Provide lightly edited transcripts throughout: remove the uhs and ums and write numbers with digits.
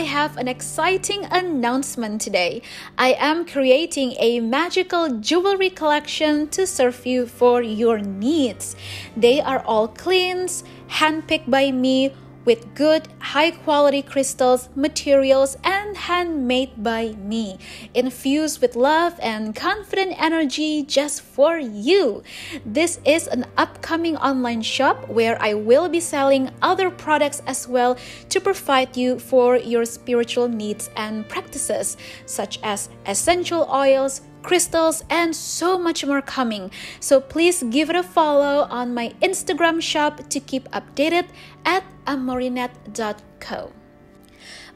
have an exciting announcement today. I am creating a magical jewelry collection to serve you for your needs. They are all cleans, handpicked by me, with good, high-quality crystals, materials, and handmade by me, infused with love and confident energy just for you. This is an upcoming online shop where I will be selling other products as well to provide you for your spiritual needs and practices, such as essential oils, crystals, and so much more coming. So please give it a follow on my Instagram shop to keep updated at amorinet.co.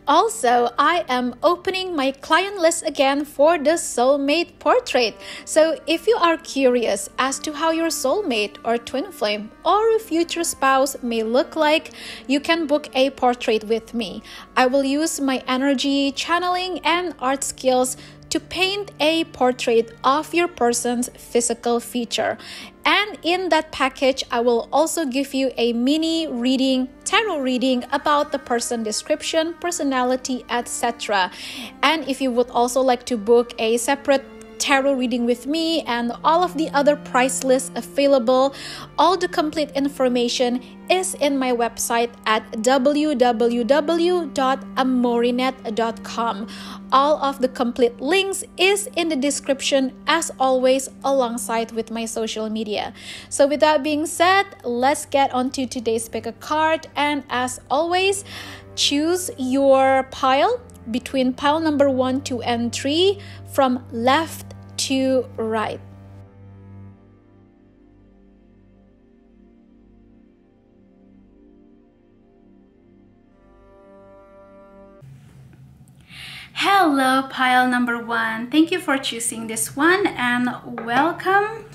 Also, I am opening my client list again for the soulmate portrait. So if you are curious as to how your soulmate or twin flame or a future spouse may look like, you can book a portrait with me. I will use my energy, channeling, and art skills to paint a portrait of your person's physical feature. And in that package, I will also give you a mini reading, tarot reading about the person description, personality, etc. And if you would also like to book a separate tarot reading with me and all of the other price lists available, all the complete information is in my website at www.amorinet.com. All of the complete links is in the description as always, alongside with my social media. So with that being said, let's get on to today's pick a card, and as always, choose your pile between pile number 1, 2, and 3 from left to right. Hello, pile number 1. Thank you for choosing this one and welcome.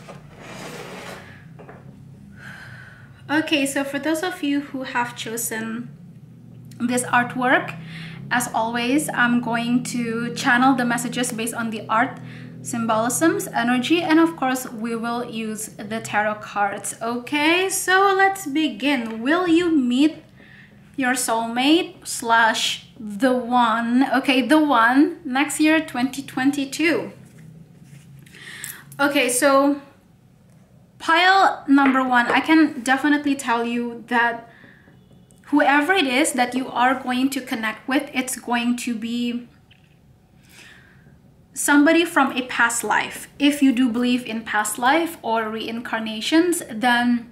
Okay, so for those of you who have chosen this artwork, as always, I'm going to channel the messages based on the art, symbolisms, energy, and of course, we will use the tarot cards. Okay, so let's begin. Will you meet your soulmate slash the one? Okay, the one next year, 2022. Okay, so pile number 1, I can definitely tell you that whoever it is that you are going to connect with, it's going to be somebody from a past life. If you do believe in past life or reincarnations, then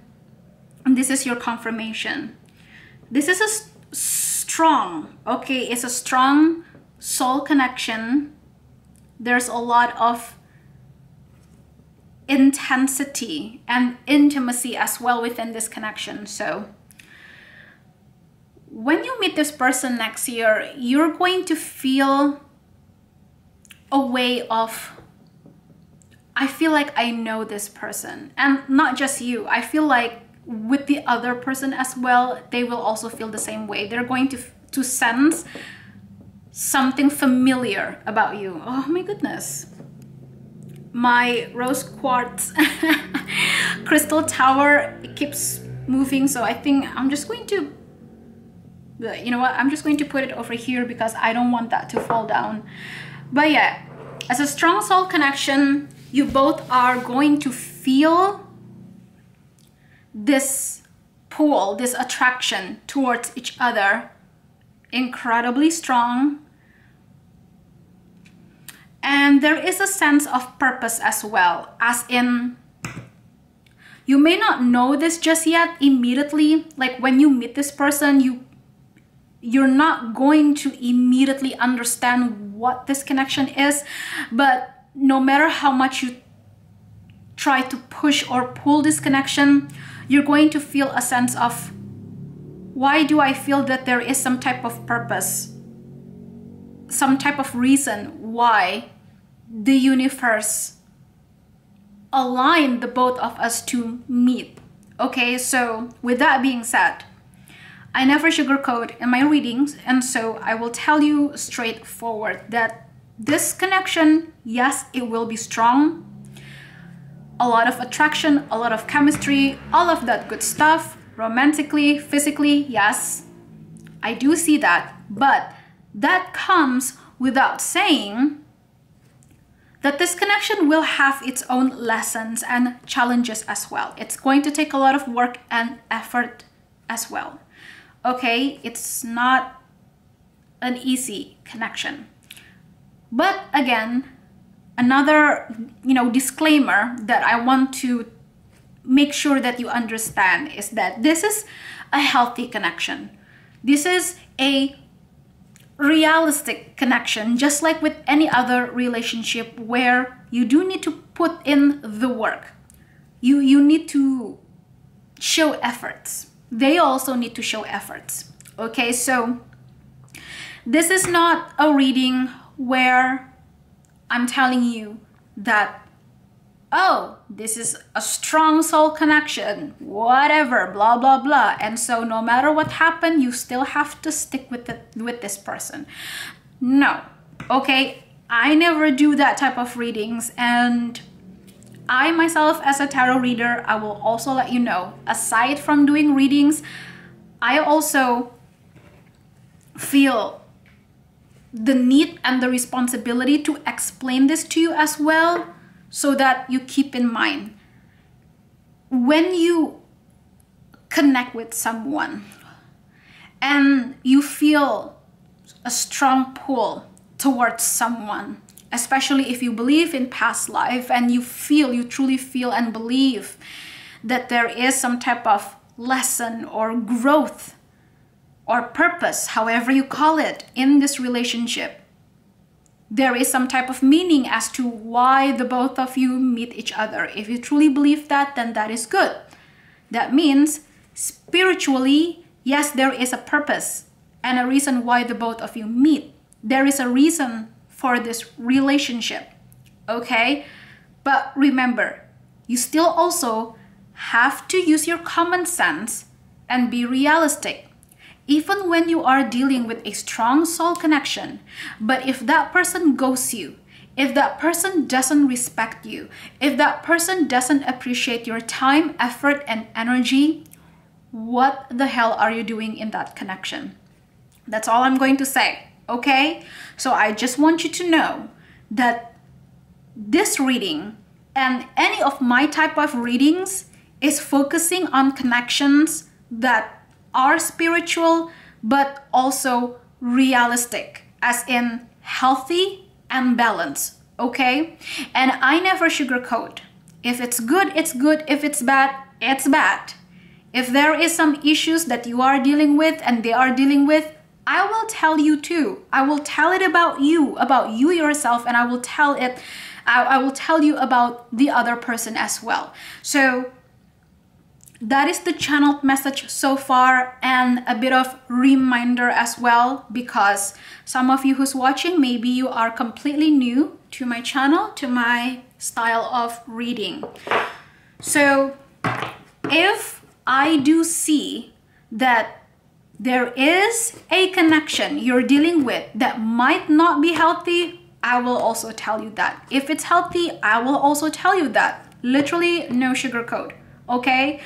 this is your confirmation. This is a strong, okay, it's a strong soul connection. There's a lot of intensity and intimacy as well within this connection. So when you meet this person next year, you're going to feel a way of, I feel like I know this person. And not just you, I feel like with the other person as well, they will also feel the same way. They're going to sense something familiar about you. Oh my goodness. My rose quartz crystal tower, it keeps moving, so I think I'm just going to, you know what, I'm just going to put it over here because I don't want that to fall down. But yeah, as a strong soul connection, you both are going to feel this pull, this attraction towards each other, incredibly strong. And there is a sense of purpose as well, as in, you may not know this just yet immediately. Like when you meet this person, you're not going to immediately understand what this connection is, but no matter how much you try to push or pull this connection, you're going to feel a sense of, why do I feel that there is some type of purpose, some type of reason why the universe aligned the both of us to meet. Okay, so with that being said, I never sugarcoat in my readings, and so I will tell you straightforward that this connection, yes, it will be strong. A lot of attraction, a lot of chemistry, all of that good stuff, romantically, physically, yes, I do see that. But that comes without saying that this connection will have its own lessons and challenges as well. It's going to take a lot of work and effort as well. Okay, it's not an easy connection. But again, another, disclaimer that I want to make sure that you understand is that this is a healthy connection. This is a realistic connection, just like with any other relationship where you do need to put in the work. You need to show efforts. They also need to show efforts. Okay, so this is not a reading where I'm telling you that, oh, this is a strong soul connection, whatever, blah, blah, blah. And so no matter what happened, you still have to stick with this person. No, okay? I never do that type of readings. And I myself, as a tarot reader, I will also let you know, aside from doing readings, I also feel the need and the responsibility to explain this to you as well, so that you keep in mind, when you connect with someone and you feel a strong pull towards someone, especially if you believe in past life and you truly feel and believe that there is some type of lesson or growth or purpose, however you call it, in this relationship. There is some type of meaning as to why the both of you meet each other. If you truly believe that, then that is good. That means spiritually, yes, there is a purpose and a reason why the both of you meet. There is a reason for this relationship, okay? But remember, you still also have to use your common sense and be realistic. Even when you are dealing with a strong soul connection, but if that person ghosts you, if that person doesn't respect you, if that person doesn't appreciate your time, effort, and energy, what the hell are you doing in that connection? That's all I'm going to say, okay? So I just want you to know that this reading and any of my type of readings is focusing on connections that are spiritual, but also realistic, as in healthy and balanced, okay? And I never sugarcoat. If it's good, it's good. If it's bad, it's bad. If there is some issues that you are dealing with and they are dealing with, I will tell you too. I will tell it about you yourself, and I will tell you about the other person as well. So that is the channeled message so far, and a bit of reminder as well, because some of you who's watching, maybe you are completely new to my channel, to my style of reading. So if I do see that there is a connection you're dealing with that might not be healthy, I will also tell you that. If it's healthy, I will also tell you that. Literally no sugarcoat, okay?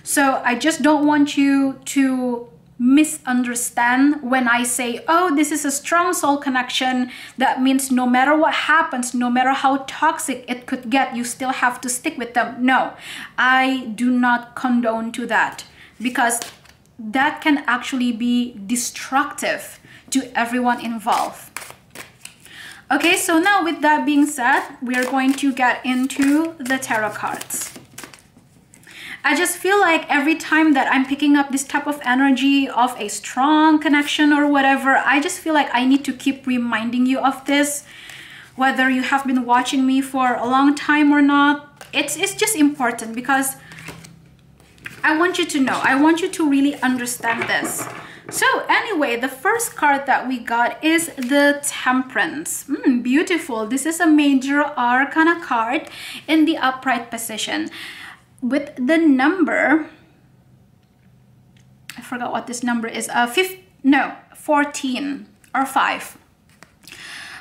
So I just don't want you to misunderstand when I say, oh, this is a strong soul connection. That means no matter what happens, no matter how toxic it could get, you still have to stick with them. No, I do not condone to that, because that can actually be destructive to everyone involved. Okay, so now with that being said, we are going to get into the tarot cards. I just feel like every time that I'm picking up this type of energy of a strong connection or whatever, I just feel like I need to keep reminding you of this, whether you have been watching me for a long time or not. It's just important, because I want you to know, I want you to really understand this. So anyway, the first card that we got is the Temperance. Beautiful. This is a major arcana card in the upright position, with the number, I forgot what this number is, 14 or 5.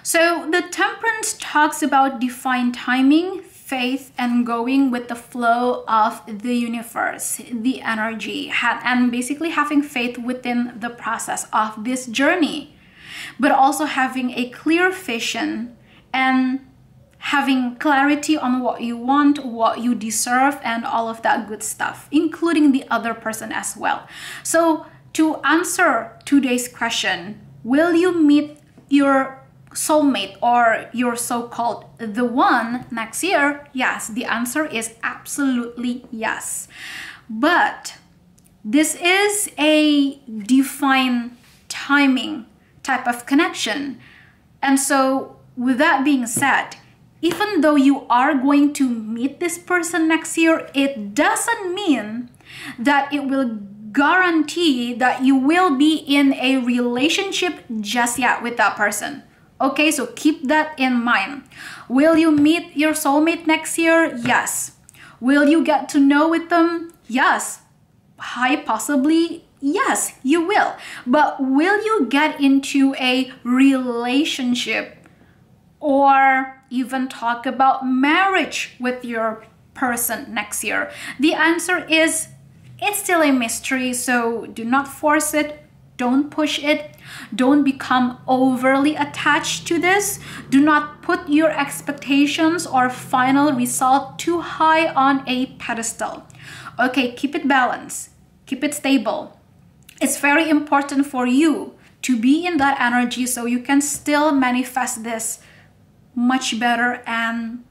So the Temperance talks about divine timing, faith, and going with the flow of the universe, the energy, and basically having faith within the process of this journey. but also having a clear vision and having clarity on what you want, what you deserve, and all of that good stuff, including the other person as well. So to answer today's question, will you meet your soulmate or your so-called the one next year? Yes, the answer is absolutely yes. But this is a defined timing type of connection. And so with that being said, even though you are going to meet this person next year, it doesn't mean that it will guarantee that you will be in a relationship just yet with that person. Okay, so keep that in mind. Will you meet your soulmate next year? Yes. Will you get to know with them? Yes. High possibly, yes, you will. But will you get into a relationship or even talk about marriage with your person next year? The answer is, it's still a mystery, so do not force it. Don't push it. Don't become overly attached to this. Do not put your expectations or final result too high on a pedestal. Okay, keep it balanced. Keep it stable. It's very important for you to be in that energy so you can still manifest this much better and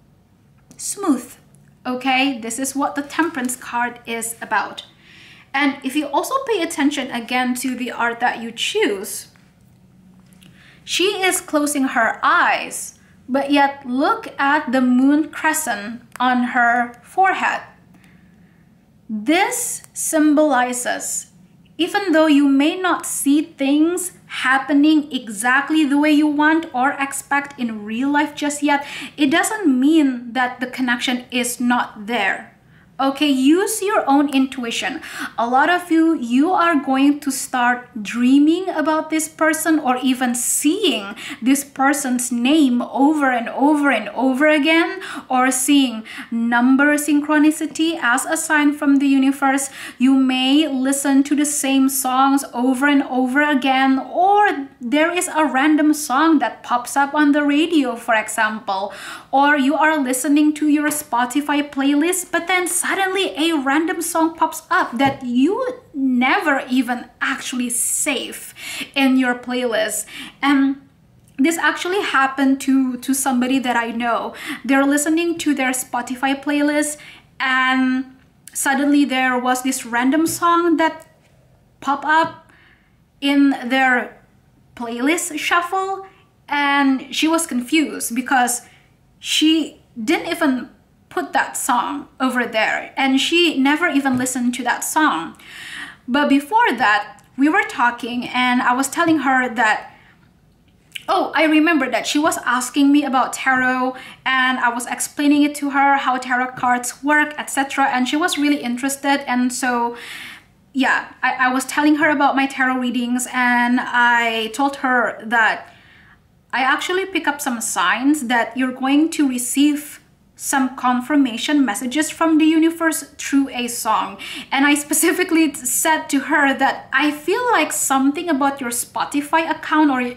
smooth. Okay, this is what the Temperance card is about. And if you also pay attention again to the art that you choose, she is closing her eyes, but yet look at the moon crescent on her forehead. This symbolizes, even though you may not see things happening exactly the way you want or expect in real life just yet, it doesn't mean that the connection is not there. Okay, use your own intuition. A lot of you are going to start dreaming about this person or even seeing this person's name over and over and over again, or seeing number synchronicity as a sign from the universe. You may listen to the same songs over and over again, or there is a random song that pops up on the radio, for example, or you are listening to your Spotify playlist, but then suddenly a random song pops up that you never even actually save in your playlist. And this actually happened to somebody that I know. They're listening to their Spotify playlist and suddenly there was this random song that popped up in their playlist shuffle, and she was confused because she didn't even put that song over there and she never even listened to that song. But before that, we were talking and I was telling her that, oh, I remember that she was asking me about tarot and I was explaining it to her, how tarot cards work, etc. And she was really interested. And so yeah, I was telling her about my tarot readings, and I told her that I actually pick up some signs that you're going to receive some confirmation messages from the universe through a song. And I specifically said to her that I feel like something about your Spotify account, or your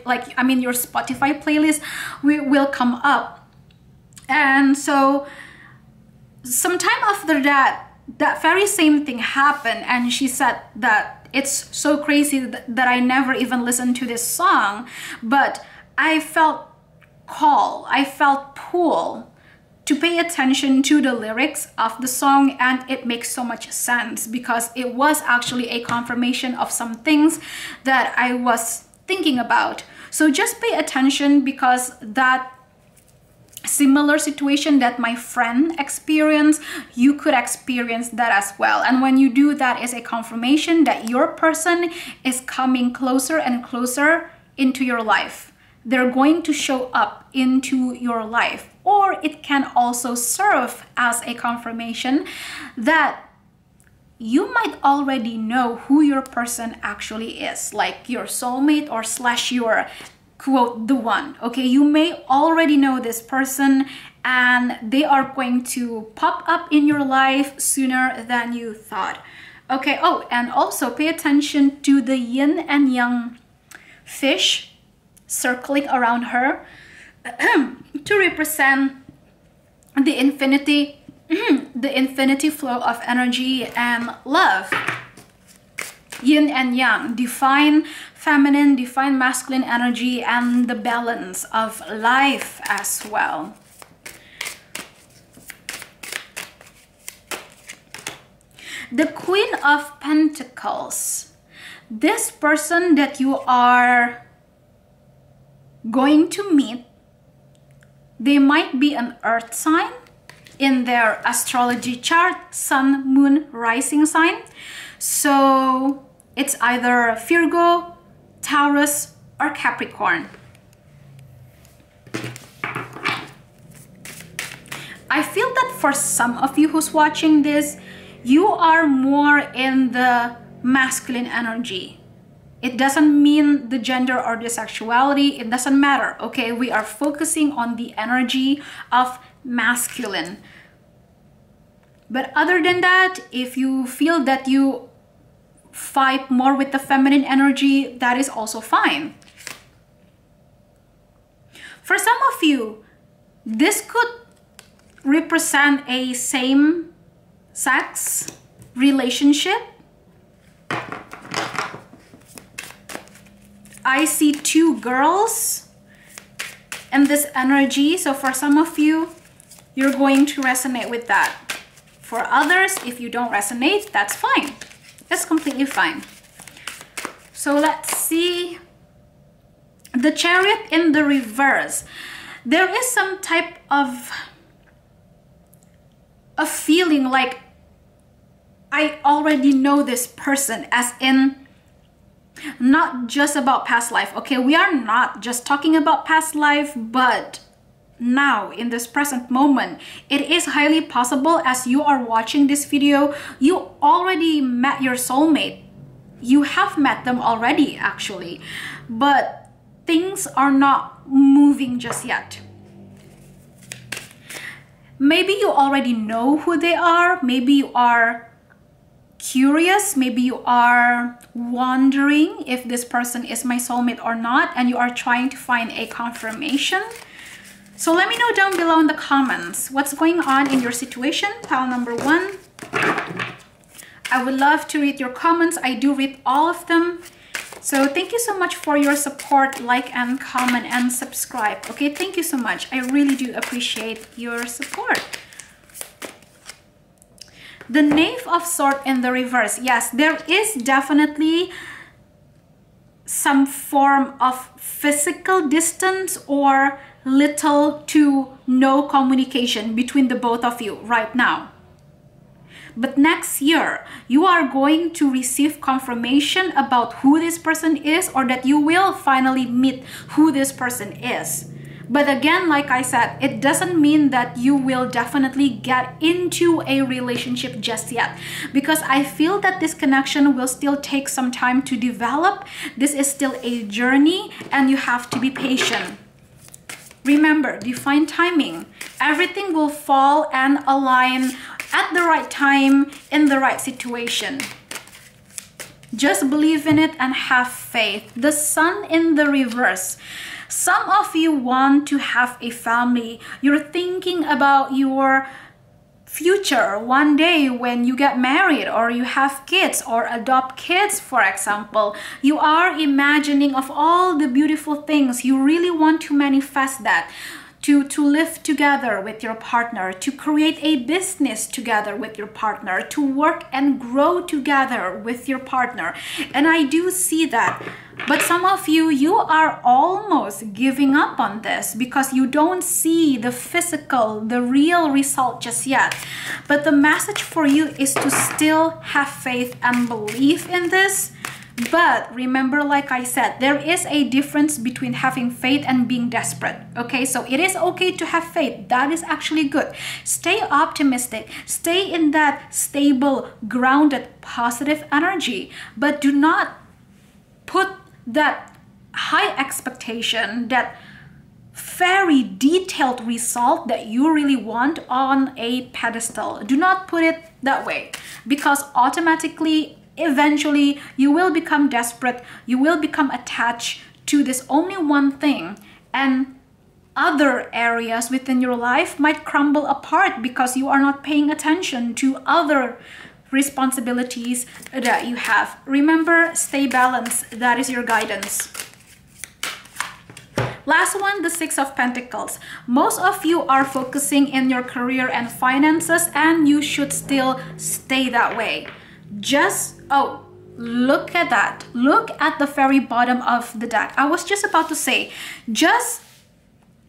Spotify playlist will come up. And so sometime after that very same thing happened, and she said that it's so crazy that I never even listened to this song, but I felt call, I felt pull to pay attention to the lyrics of the song, and it makes so much sense because it was actually a confirmation of some things that I was thinking about. So just pay attention, because that similar situation that my friend experienced, you could experience that as well. And when you do that, is a confirmation that your person is coming closer and closer into your life. They're going to show up into your life. Or it can also serve as a confirmation that you might already know who your person actually is, like your soulmate or / your quote the one. Okay, you may already know this person and they are going to pop up in your life sooner than you thought. Okay, oh, and also pay attention to the yin and yang fish circling around her to represent the infinity, the infinity flow of energy and love. Yin and yang, divine feminine, divine masculine energy, and the balance of life as well. The Queen of Pentacles. This person that you are going to meet, they might be an earth sign in their astrology chart, sun, moon, rising sign. So it's either Virgo, Taurus, or Capricorn. I feel that for some of you who's watching this, you are more in the masculine energy. It doesn't mean the gender or the sexuality. It doesn't matter, okay? We are focusing on the energy of masculine. But other than that, if you feel that you fight more with the feminine energy, that is also fine. For some of you, this could represent a same-sex relationship. I see two girls in this energy. So for some of you, you're going to resonate with that. For others, if you don't resonate, that's fine. That's completely fine. So let's see. The Chariot in the reverse. There is some type of a feeling like I already know this person, as in not just about past life. Okay, we are not just talking about past life, but now in this present moment, it is highly possible as you are watching this video, you already met your soulmate. You have met them already actually, but things are not moving just yet. Maybe you already know who they are. Maybe you are curious. Maybe you are wondering if this person is my soulmate or not, and you are trying to find a confirmation. So let me know down below in the comments what's going on in your situation, pile number 1. I would love to read your comments. I do read all of them. So thank you so much for your support. Like and comment and subscribe. Okay, thank you so much. I really do appreciate your support. The Knave of Swords in the reverse. Yes, there is definitely some form of physical distance or little to no communication between the both of you right now. But next year, you are going to receive confirmation about who this person is, or that you will finally meet who this person is. But again, like I said, it doesn't mean that you will definitely get into a relationship just yet, because I feel that this connection will still take some time to develop. This is still a journey and you have to be patient. Remember, divine timing. Everything will fall and align at the right time in the right situation. Just believe in it and have faith. The Sun in the reverse. Some of you want to have a family. You're thinking about your future one day when you get married, or you have kids or adopt kids, for example. You are imagining of all the beautiful things. You really want to manifest that. To live together with your partner, to create a business together with your partner, to work and grow together with your partner. And I do see that. But some of you, you are almost giving up on this because you don't see the physical, the real result just yet. But the message for you is to still have faith and believe in this. But remember, like I said, there is a difference between having faith and being desperate. Okay, so it is okay to have faith. That is actually good. Stay optimistic. Stay in that stable, grounded, positive energy. But do not put that high expectation, that very detailed result that you really want on a pedestal. Do not put it that way, because automatically, eventually, you will become desperate. You will become attached to this only one thing, and other areas within your life might crumble apart because you are not paying attention to other responsibilities that you have. Remember, stay balanced. That is your guidance. Last one, the Six of Pentacles. Most of you are focusing in your career and finances, and you should still stay that way. Just, oh, look at that. Look at the very bottom of the deck. I was just about to say, just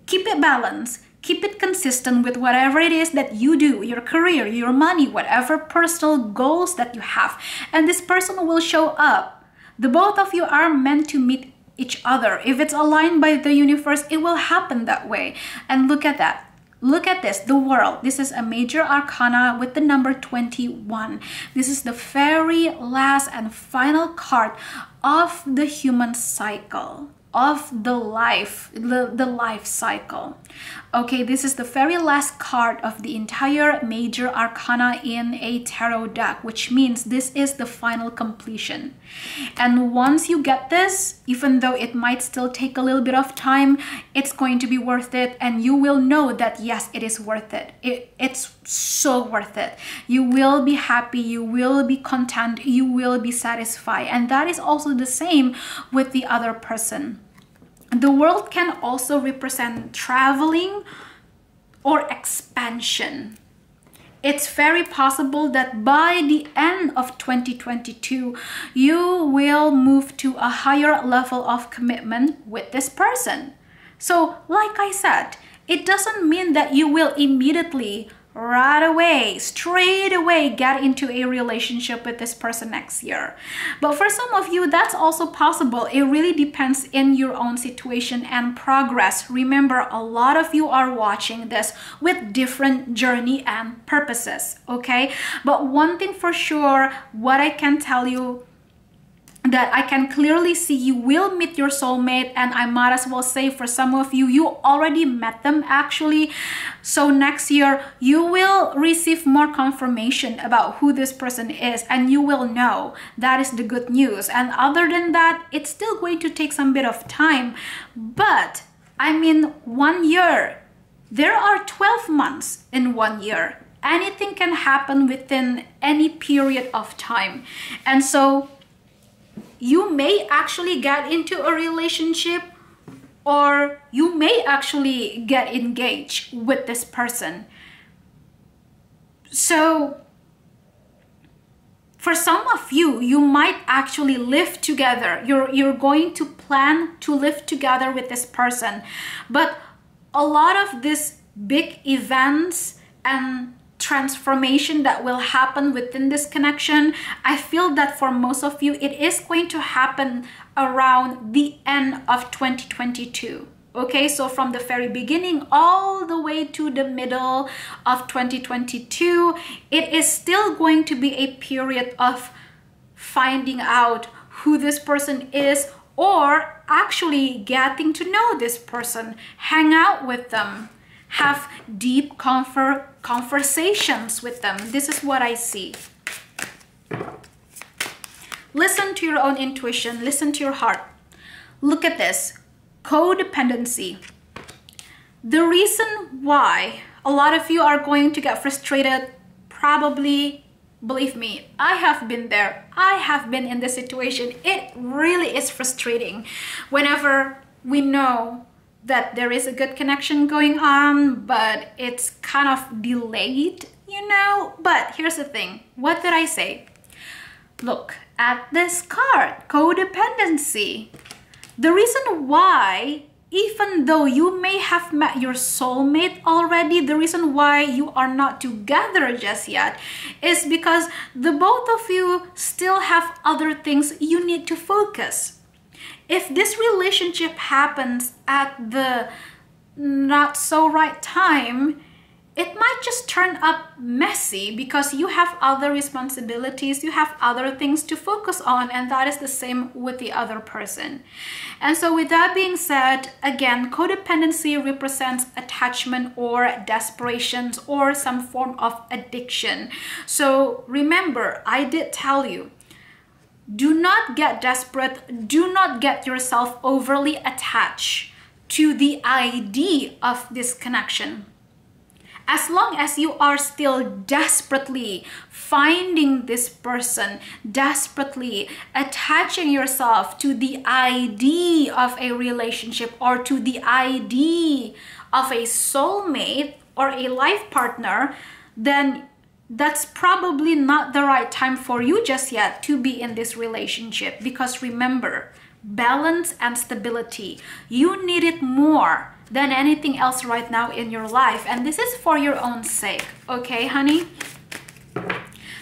keep it balanced. Keep it consistent with whatever it is that you do, your career, your money, whatever personal goals that you have. And this person will show up. The both of you are meant to meet each other. If it's aligned by the universe, it will happen that way. And look at that. Look at this, the World. This is a major arcana with the number 21. This is the very last and final card of the human cycle, of the life cycle. Okay, this is the very last card of the entire major arcana in a tarot deck, which means this is the final completion. And once you get this, even though it might still take a little bit of time, it's going to be worth it, and you will know that yes, it is worth it. It's so worth it. You will be happy, you will be content, you will be satisfied. And that is also the same with the other person. The World can also represent traveling or expansion. It's very possible that by the end of 2022, you will move to a higher level of commitment with this person. So, like I said, it doesn't mean that you will immediately, right away, straight away get into a relationship with this person next year. But for some of you, that's also possible. It really depends in your own situation and progress. Remember, a lot of you are watching this with different journey and purposes, okay? But one thing for sure, what I can tell you, that I can clearly see, you will meet your soulmate, and I might as well say for some of you, you already met them actually. So next year, you will receive more confirmation about who this person is, and you will know. That is the good news. And other than that, it's still going to take some bit of time. But I mean, 1 year, there are 12 months in 1 year. Anything can happen within any period of time. And so you may actually get into a relationship, or you may actually get engaged with this person. So for some of you, you might actually live together. You're going to plan to live together with this person. But a lot of these big events and transformation that will happen within this connection, I feel that for most of you, it is going to happen around the end of 2022. Okay, so from the very beginning all the way to the middle of 2022, it is still going to be a period of finding out who this person is, or actually getting to know this person, hang out with them, have deep conversations with them. This is what I see. Listen to your own intuition. Listen to your heart. Look at this. Codependency. The reason why a lot of you are going to get frustrated, probably, believe me, I have been there. I have been in this situation. It really is frustrating whenever we know that there is a good connection going on, but it's kind of delayed, you know? But here's the thing. What did I say? Look at this card, codependency. The reason why, even though you may have met your soulmate already, the reason why you are not together just yet is because the both of you still have other things you need to focus. If this relationship happens at the not so right time, it might just turn up messy because you have other responsibilities, you have other things to focus on, and that is the same with the other person. And so with that being said, again, codependency represents attachment or desperations or some form of addiction. So remember, I did tell you, do not get desperate. Do not get yourself overly attached to the idea of this connection. As long as you are still desperately finding this person, desperately attaching yourself to the idea of a relationship or to the idea of a soulmate or a life partner, then that's probably not the right time for you just yet to be in this relationship. Because remember, balance and stability, you need it more than anything else right now in your life, and this is for your own sake. Okay, honey?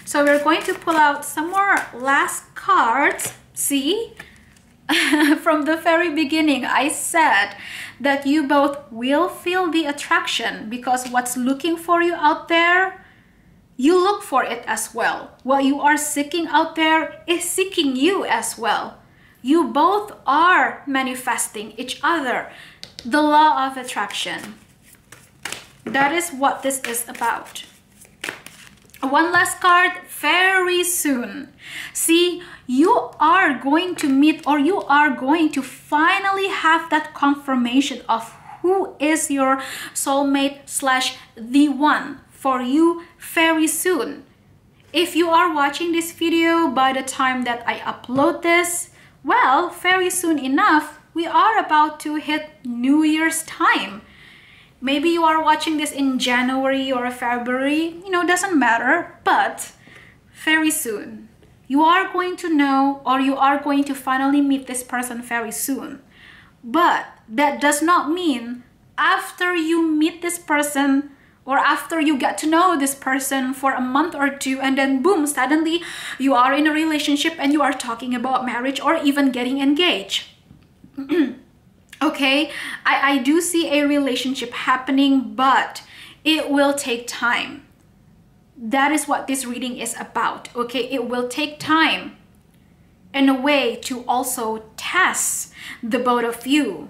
So we're going to pull out some more last cards. See? From the very beginning, I said that you both will feel the attraction, because what's looking for you out there, you look for it as well. What you are seeking out there is seeking you as well. You both are manifesting each other. The law of attraction. That is what this is about. One last card, very soon. See, you are going to meet, or you are going to finally have that confirmation of who is your soulmate slash the one for you very soon. If you are watching this video by the time that I upload this, well, very soon enough, we are about to hit New Year's time. Maybe you are watching this in January or February, doesn't matter, but very soon. You are going to know, or you are going to finally meet this person very soon. But that does not mean after you meet this person, or after you get to know this person for a month or two, and then boom, suddenly you are in a relationship and you are talking about marriage or even getting engaged. Okay, I do see a relationship happening, but it will take time. That is what this reading is about. Okay, it will take time in a way to also test the both of you,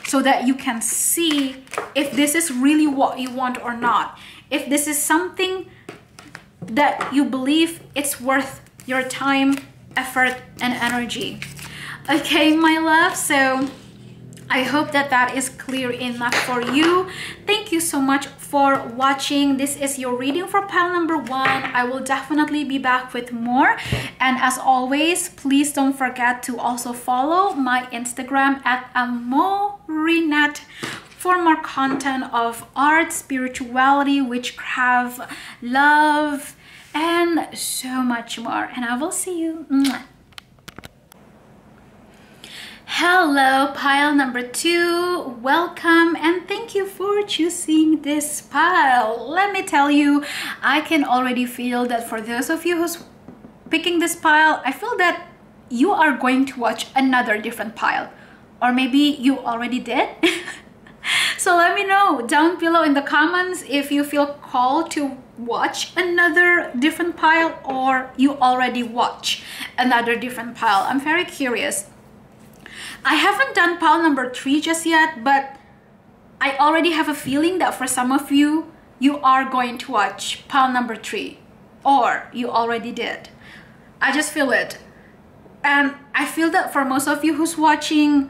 so that you can see if this is really what you want or not. If this is something that you believe it's worth your time, effort, and energy. Okay, my love, so I hope that that is clear enough for you. Thank you so much for watching. This is your reading for pile number 1. I will definitely be back with more. And as always, please don't forget to also follow my Instagram at amorinette for more content of art, spirituality, witchcraft, love, and so much more. And I will see you. Hello, pile number 2. Welcome and thank you for choosing this pile. Let me tell you, I can already feel that for those of you who's picking this pile, I feel that you are going to watch another different pile. Or maybe you already did. So let me know down below in the comments if you feel called to watch another different pile, or you already watch another different pile. I'm very curious. I haven't done pile number 3 just yet, but I already have a feeling that for some of you, you are going to watch pile number 3, or you already did. I just feel it. And I feel that for most of you who's watching,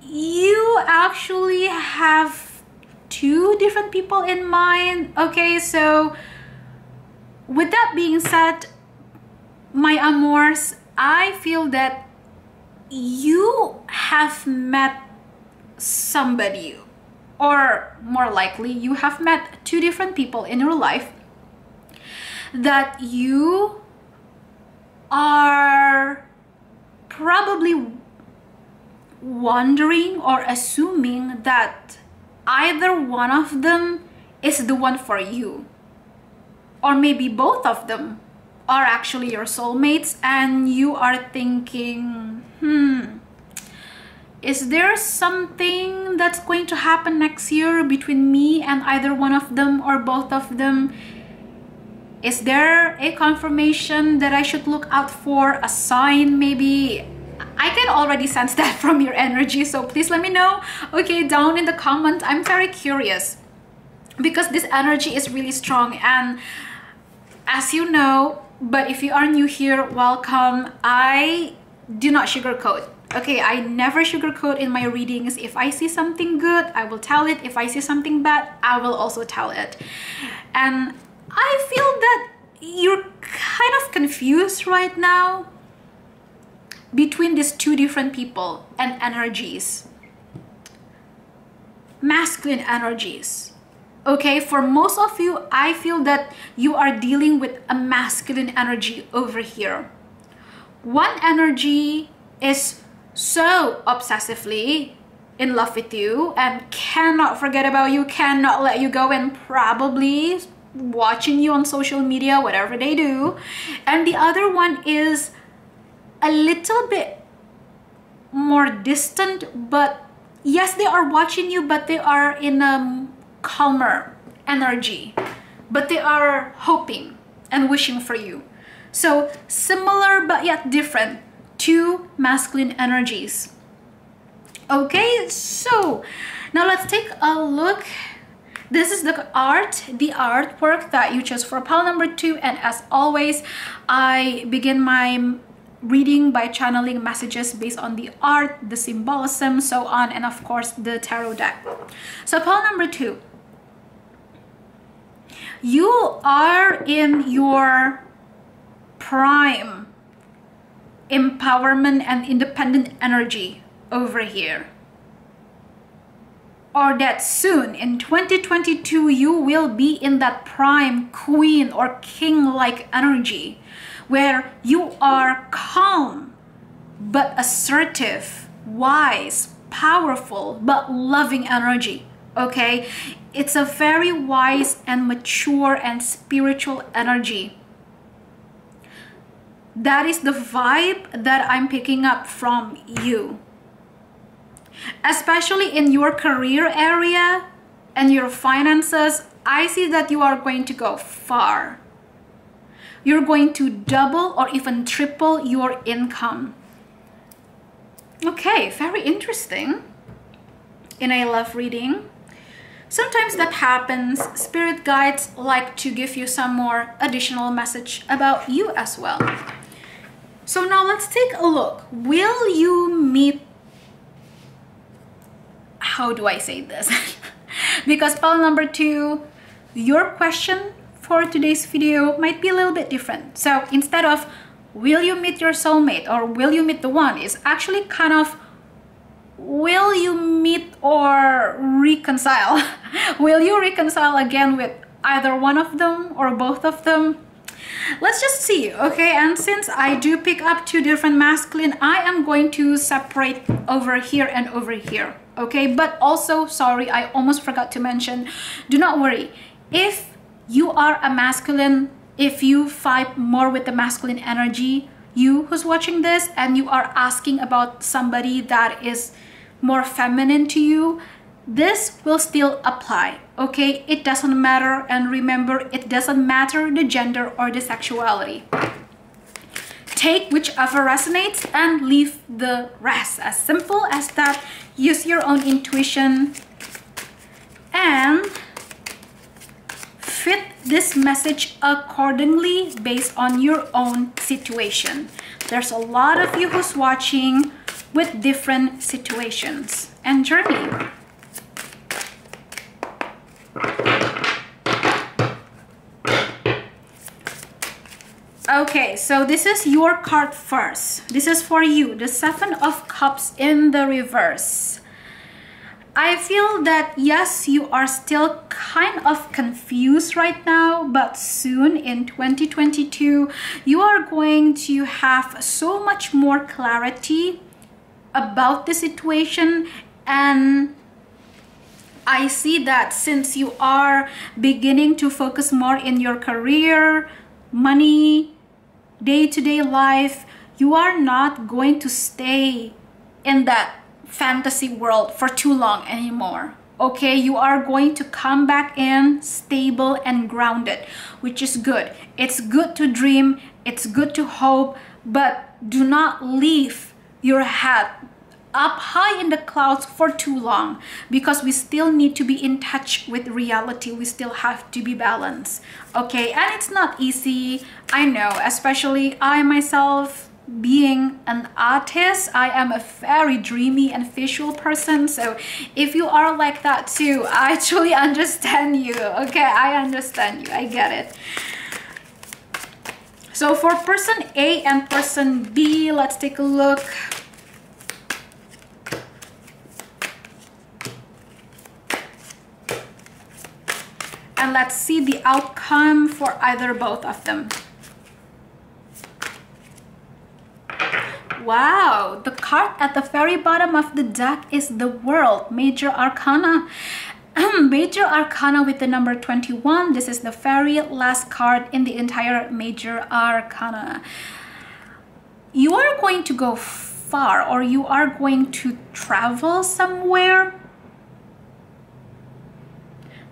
you actually have 2 different people in mind. Okay, so with that being said, my amors, I feel that you have met somebody, or more likely you have met 2 different people in your life that you are probably wondering or assuming that either one of them is the one for you, or maybe both of them are actually your soulmates, and you are thinking, is there something that's going to happen next year between me and either one of them or both of them? Is there a confirmation that I should look out for, a sign maybe? I can already sense that from your energy, so please let me know, okay, down in the comments. I'm very curious because this energy is really strong, and as you know, But if you are new here, welcome. I do not sugarcoat. Okay, I never sugarcoat in my readings. If I see something good, I will tell it. If I see something bad, I will also tell it. And I feel that you're kind of confused right now between these two different people and energies. Masculine energies. Okay, for most of you, I feel that you are dealing with a masculine energy over here. One energy is so obsessively in love with you and cannot forget about you, cannot let you go, and probably watching you on social media, whatever they do. And the other one is a little bit more distant, but yes, they are watching you, but they are in a calmer energy, but they are hoping and wishing for you. So similar but yet different, two masculine energies. Okay, so now let's take a look. This is the artwork that you chose for pile number 2, and as always, I begin my reading by channeling messages based on the art, the symbolism, so on, and of course the tarot deck. So pile number 2, you are in your prime empowerment and independent energy over here. Or that soon in 2022 you will be in that prime queen or king-like energy where you are calm but assertive, wise, powerful but loving energy. Okay, it's a very wise and mature and spiritual energy. That is the vibe that I'm picking up from you. Especially in your career area and your finances, I see that you are going to go far. You're going to double or even triple your income. Okay, very interesting. And I love reading. Sometimes that happens. Spirit guides like to give you some more additional message about you as well. So now let's take a look. Will you meet, how do I say this? Because pile number 2, your question for today's video might be a little bit different. So instead of will you meet your soulmate or will you meet the one, it's actually kind of will you meet or reconcile? Will you reconcile again with either one of them or both of them? Let's just see, okay? And since I do pick up two different masculine, I am going to separate over here and over here, okay? But also, sorry, I almost forgot to mention, do not worry. If you are a masculine, if you vibe more with the masculine energy, you who's watching this and you are asking about somebody that is more feminine to you, this will still apply, okay? It doesn't matter, and remember, it doesn't matter the gender or the sexuality. Take whichever resonates and leave the rest. As simple as that. Use your own intuition and fit this message accordingly based on your own situation. There's a lot of you who's watching with different situations and journey. Okay, so this is your card first. This is for you, the 7 of Cups in the reverse. I feel that yes, you are still kind of confused right now, but soon in 2022, you are going to have so much more clarity about the situation. And I see that since you are beginning to focus more in your career, money, day-to-day life, you are not going to stay in that fantasy world for too long anymore. Okay, you are going to come back in stable and grounded, which is good. It's good to dream, it's good to hope, but do not leave your head up high in the clouds for too long, because we still need to be in touch with reality. We still have to be balanced, okay? And it's not easy, I know, especially I myself, being an artist, I am a very dreamy and visual person. So if you are like that too, I actually understand you, okay? I understand you, I get it. So for person A and person B, let's take a look. And let's see the outcome for either both of them. Wow, the card at the very bottom of the deck is the World, Major Arcana. Major Arcana with the number 21. This is the very last card in the entire Major Arcana. You are going to go far, or you are going to travel somewhere.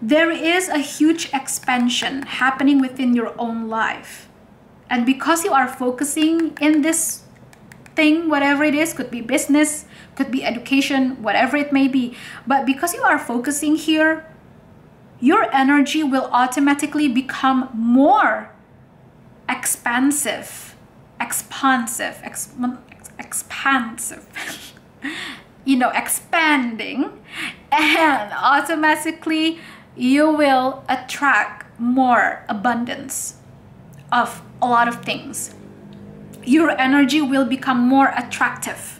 There is a huge expansion happening within your own life. And because you are focusing in this thing, whatever it is, could be business, could be education, whatever it may be, but because you are focusing here, your energy will automatically become more expansive, you know, expanding, and automatically you will attract more abundance of a lot of things. Your energy will become more attractive.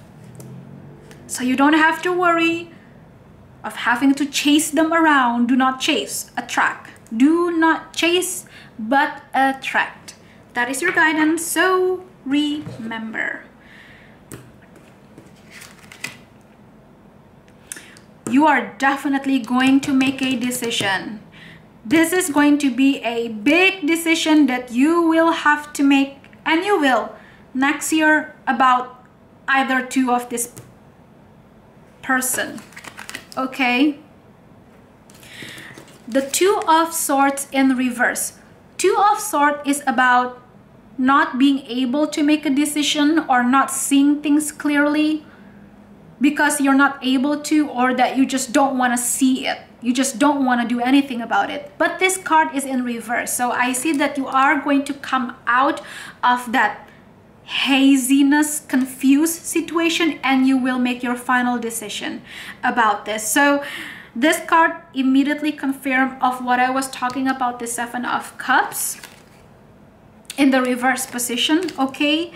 So you don't have to worry of having to chase them around. Do not chase, attract. Do not chase, but attract. That is your guidance, so remember. You are definitely going to make a decision. This is going to be a big decision that you will have to make, and you will, next year, about either two of this person, okay? The Two of Swords in reverse. Two of Swords is about not being able to make a decision or not seeing things clearly because you're not able to, or that you just don't want to see it. You just don't want to do anything about it. But this card is in reverse. So I see that you are going to come out of that haziness, confused situation, and you will make your final decision about this. So this card immediately confirmed of what I was talking about, the Seven of Cups in the reverse position, okay?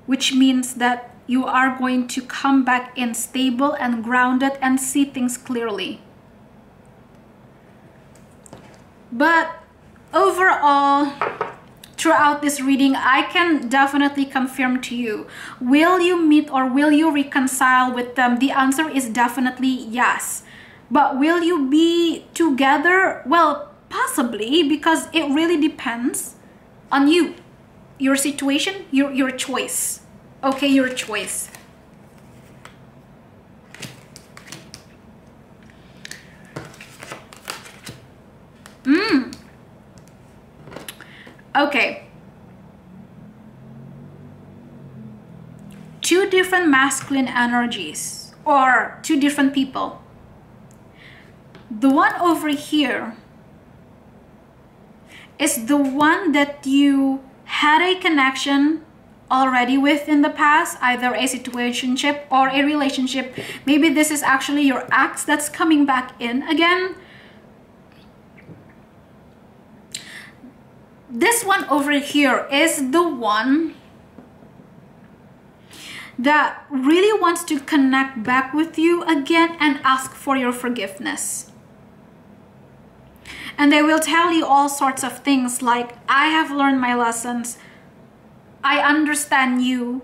Which means that you are going to come back in stable and grounded and see things clearly. But overall, throughout this reading, I can definitely confirm to you, will you meet or will you reconcile with them? The answer is definitely yes. But will you be together? Well, possibly, because it really depends on you, your situation, your choice. Okay, your choice. Okay. Two different masculine energies, or two different people. The one over here is the one that you had a connection already with in the past, either a situationship or a relationship. Maybe this is actually your ex that's coming back in again. This one over here is the one that really wants to connect back with you again and ask for your forgiveness. And they will tell you all sorts of things like, I have learned my lessons, I understand you,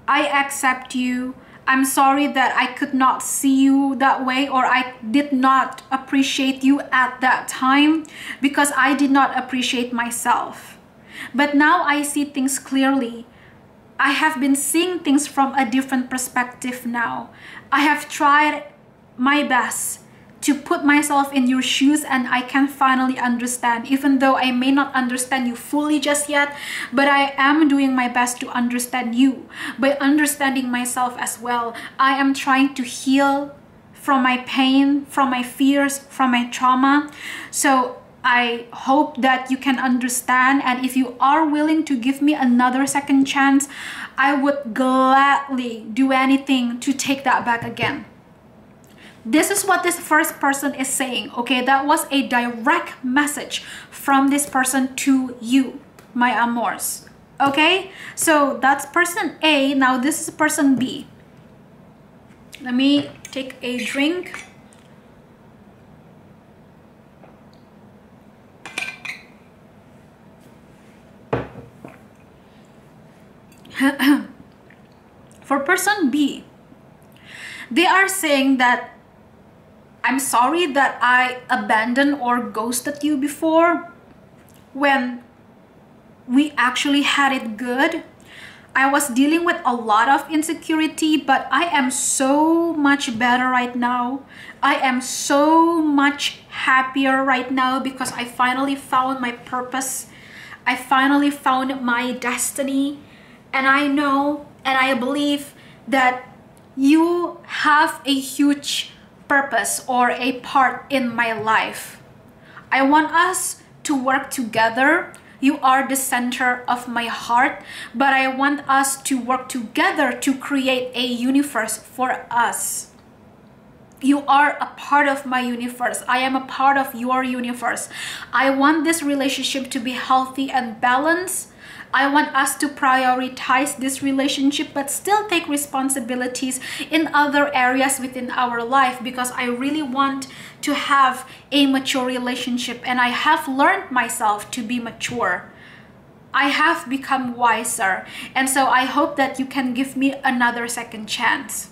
I accept you, I'm sorry that I could not see you that way, or I did not appreciate you at that time because I did not appreciate myself. But now I see things clearly. I have been seeing things from a different perspective now. I have tried my best to put myself in your shoes, and I can finally understand, even though I may not understand you fully just yet, but I am doing my best to understand you. By understanding myself as well, I am trying to heal from my pain, from my fears, from my trauma. So I hope that you can understand, and if you are willing to give me another second chance, I would gladly do anything to take that back again. This is what this first person is saying, okay? That was a direct message from this person to you, my amors, okay? So that's person A. Now this is person B. Let me take a drink. For person B, they are saying that I'm sorry that I abandoned or ghosted you before when we actually had it good. I was dealing with a lot of insecurity, but I am so much better right now. I am so much happier right now because I finally found my purpose. I finally found my destiny. And I know and I believe that you have a huge purpose or a part in my life. I want us to work together. You are the center of my heart, but I want us to work together to create a universe for us. You are a part of my universe. I am a part of your universe. I want this relationship to be healthy and balanced. I want us to prioritize this relationship but still take responsibilities in other areas within our life, because I really want to have a mature relationship, and I have learned myself to be mature. I have become wiser, and so I hope that you can give me another second chance.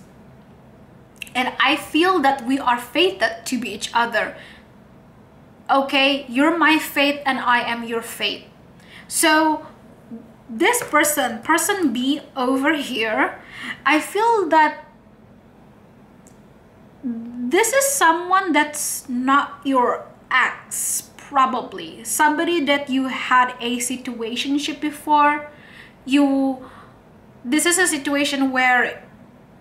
And I feel that we are fated to be each other. Okay, you're my fate and I am your fate. So this person B over here, I feel that this is someone that's not your ex, probably. Somebody that you had a situationship before. This is a situation where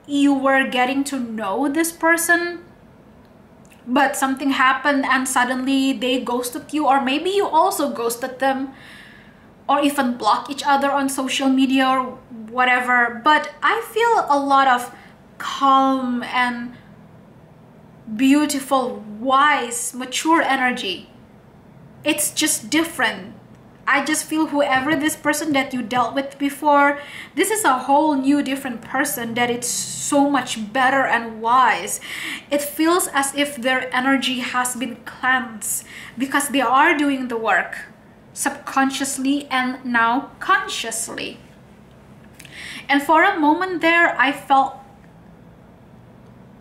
you were getting to know this person, but something happened and suddenly they ghosted you, or maybe you also ghosted them, or even block each other on social media or whatever. But I feel a lot of calm and beautiful, wise, mature energy. It's just different. I just feel whoever this person that you dealt with before, this is a whole new different person that it's so much better and wise. It feels as if their energy has been cleansed because they are doing the work subconsciously and now consciously. And for a moment there, I felt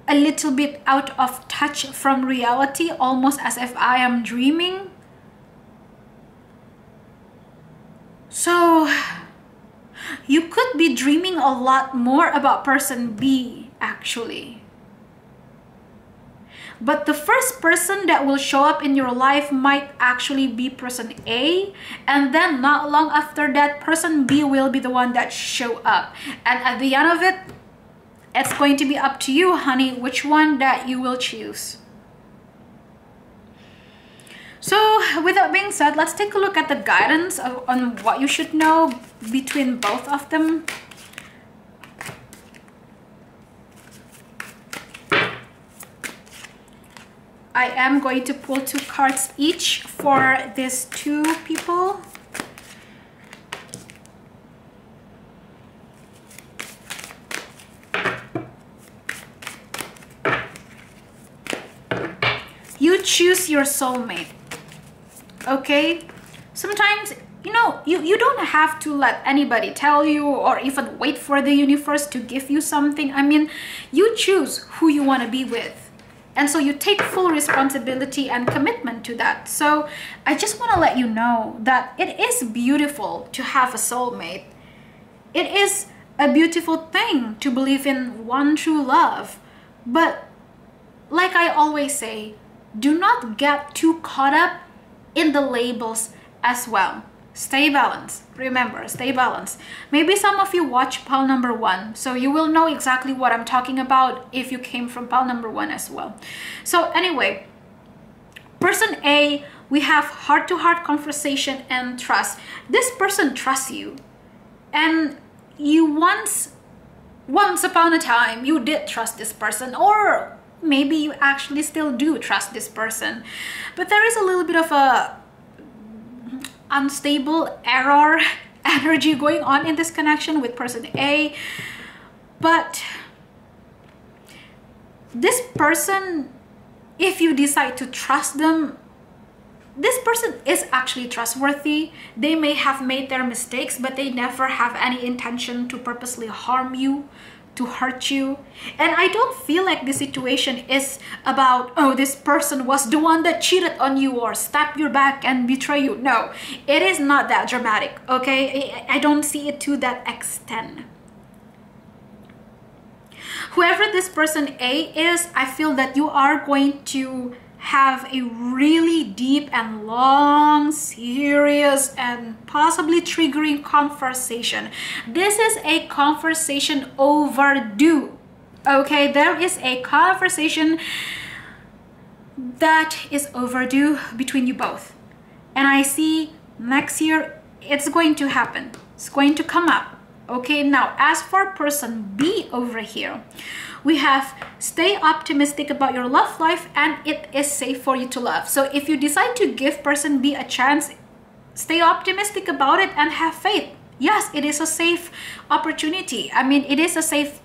a little bit out of touch from reality, almost as if I am dreaming. So you could be dreaming a lot more about person B actually. But the first person that will show up in your life might actually be person A, and then not long after that, person B will be the one that show up. And at the end of it, it's going to be up to you, honey, which one that you will choose. So with that being said, let's take a look at the guidance on what you should know between both of them. I am going to pull 2 cards each for these 2 people. You choose your soulmate. Okay? Sometimes, you know, you don't have to let anybody tell you or even wait for the universe to give you something. I mean, you choose who you want to be with. And so you take full responsibility and commitment to that. So I just want to let you know that it is beautiful to have a soulmate. It is a beautiful thing to believe in one true love. But like I always say, do not get too caught up in the labels as well. Stay balanced. Remember, stay balanced. Maybe some of you watch pile number 1, so you will know exactly what I'm talking about if you came from pile number 1 as well. So anyway, person A, we have heart-to-heart conversation and trust. This person trusts you, and you once upon a time you did trust this person, or maybe you actually still do trust this person, but there is a little bit of a unstable error energy going on in this connection with person A. But this person, if you decide to trust them, this person is actually trustworthy. They may have made their mistakes, but they never have any intention to purposely harm you, to hurt you. And I don't feel like this situation is about, oh, this person was the one that cheated on you or stabbed your back and betrayed you. No, it is not that dramatic, okay? I don't see it to that extent. Whoever this person A is, I feel that you are going to have a really deep and long, serious, and possibly triggering conversation. This is a conversation overdue. Okay, there is a conversation that is overdue between you both. And I see next year it's going to happen. It's going to come up. Okay, now as for person B over here, we have stay optimistic about your love life and it is safe for you to love. So if you decide to give person B a chance, stay optimistic about it and have faith. Yes, it is a safe opportunity. I mean, it is a safe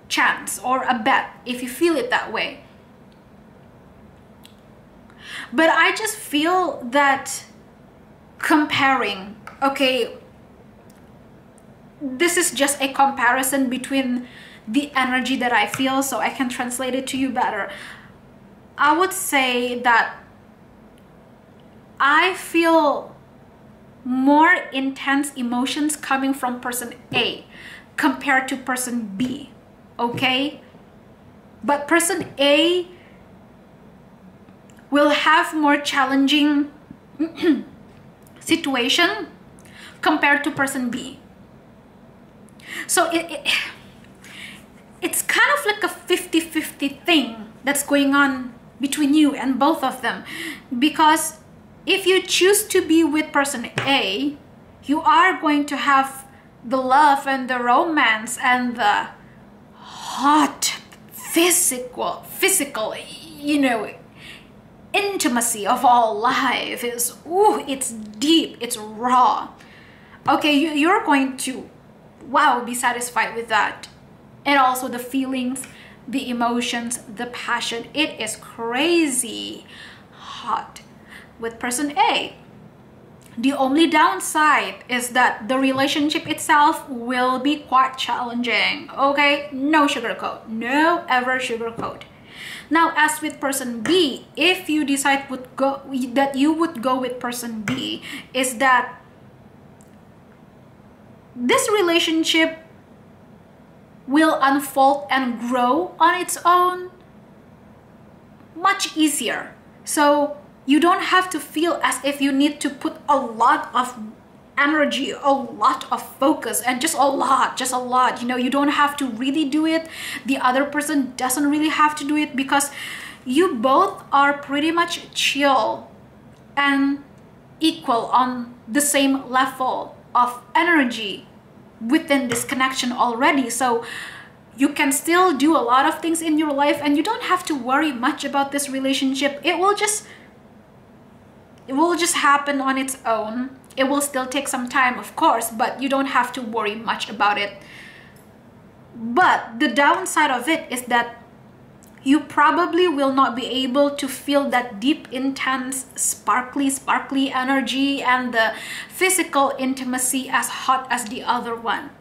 chance or a bet if you feel it that way. But I just feel that comparing, okay, this is just a comparison between the energy that I feel, so I can translate it to you better. I would say that I feel more intense emotions coming from person A compared to person B, okay? But person A will have more challenging situation compared to person B. So it's kind of like a 50-50 thing that's going on between you and both of them. Because if you choose to be with person A, you are going to have the love and the romance and the hot physical, you know, intimacy of all life. Is, ooh, it's deep, it's raw. Okay, you're going to, wow, be satisfied with that. And also the feelings, the emotions, the passion. It is crazy hot with person A. The only downside is that the relationship itself will be quite challenging. Okay, no sugarcoat, no ever sugarcoat. Now, as with person B, if you decide that you would go with person B, is that this relationship will unfold and grow on its own much easier. So you don't have to feel as if you need to put a lot of energy, a lot of focus, and just a lot. You know, you don't have to really do it. The other person doesn't really have to do it, because you both are pretty much chill and equal on the same level of energy within this connection already. So you can still do a lot of things in your life, and you don't have to worry much about this relationship. It will just happen on its own. It will still take some time, of course, but you don't have to worry much about it. But the downside of it is that you probably will not be able to feel that deep, intense, sparkly energy and the physical intimacy as hot as the other one.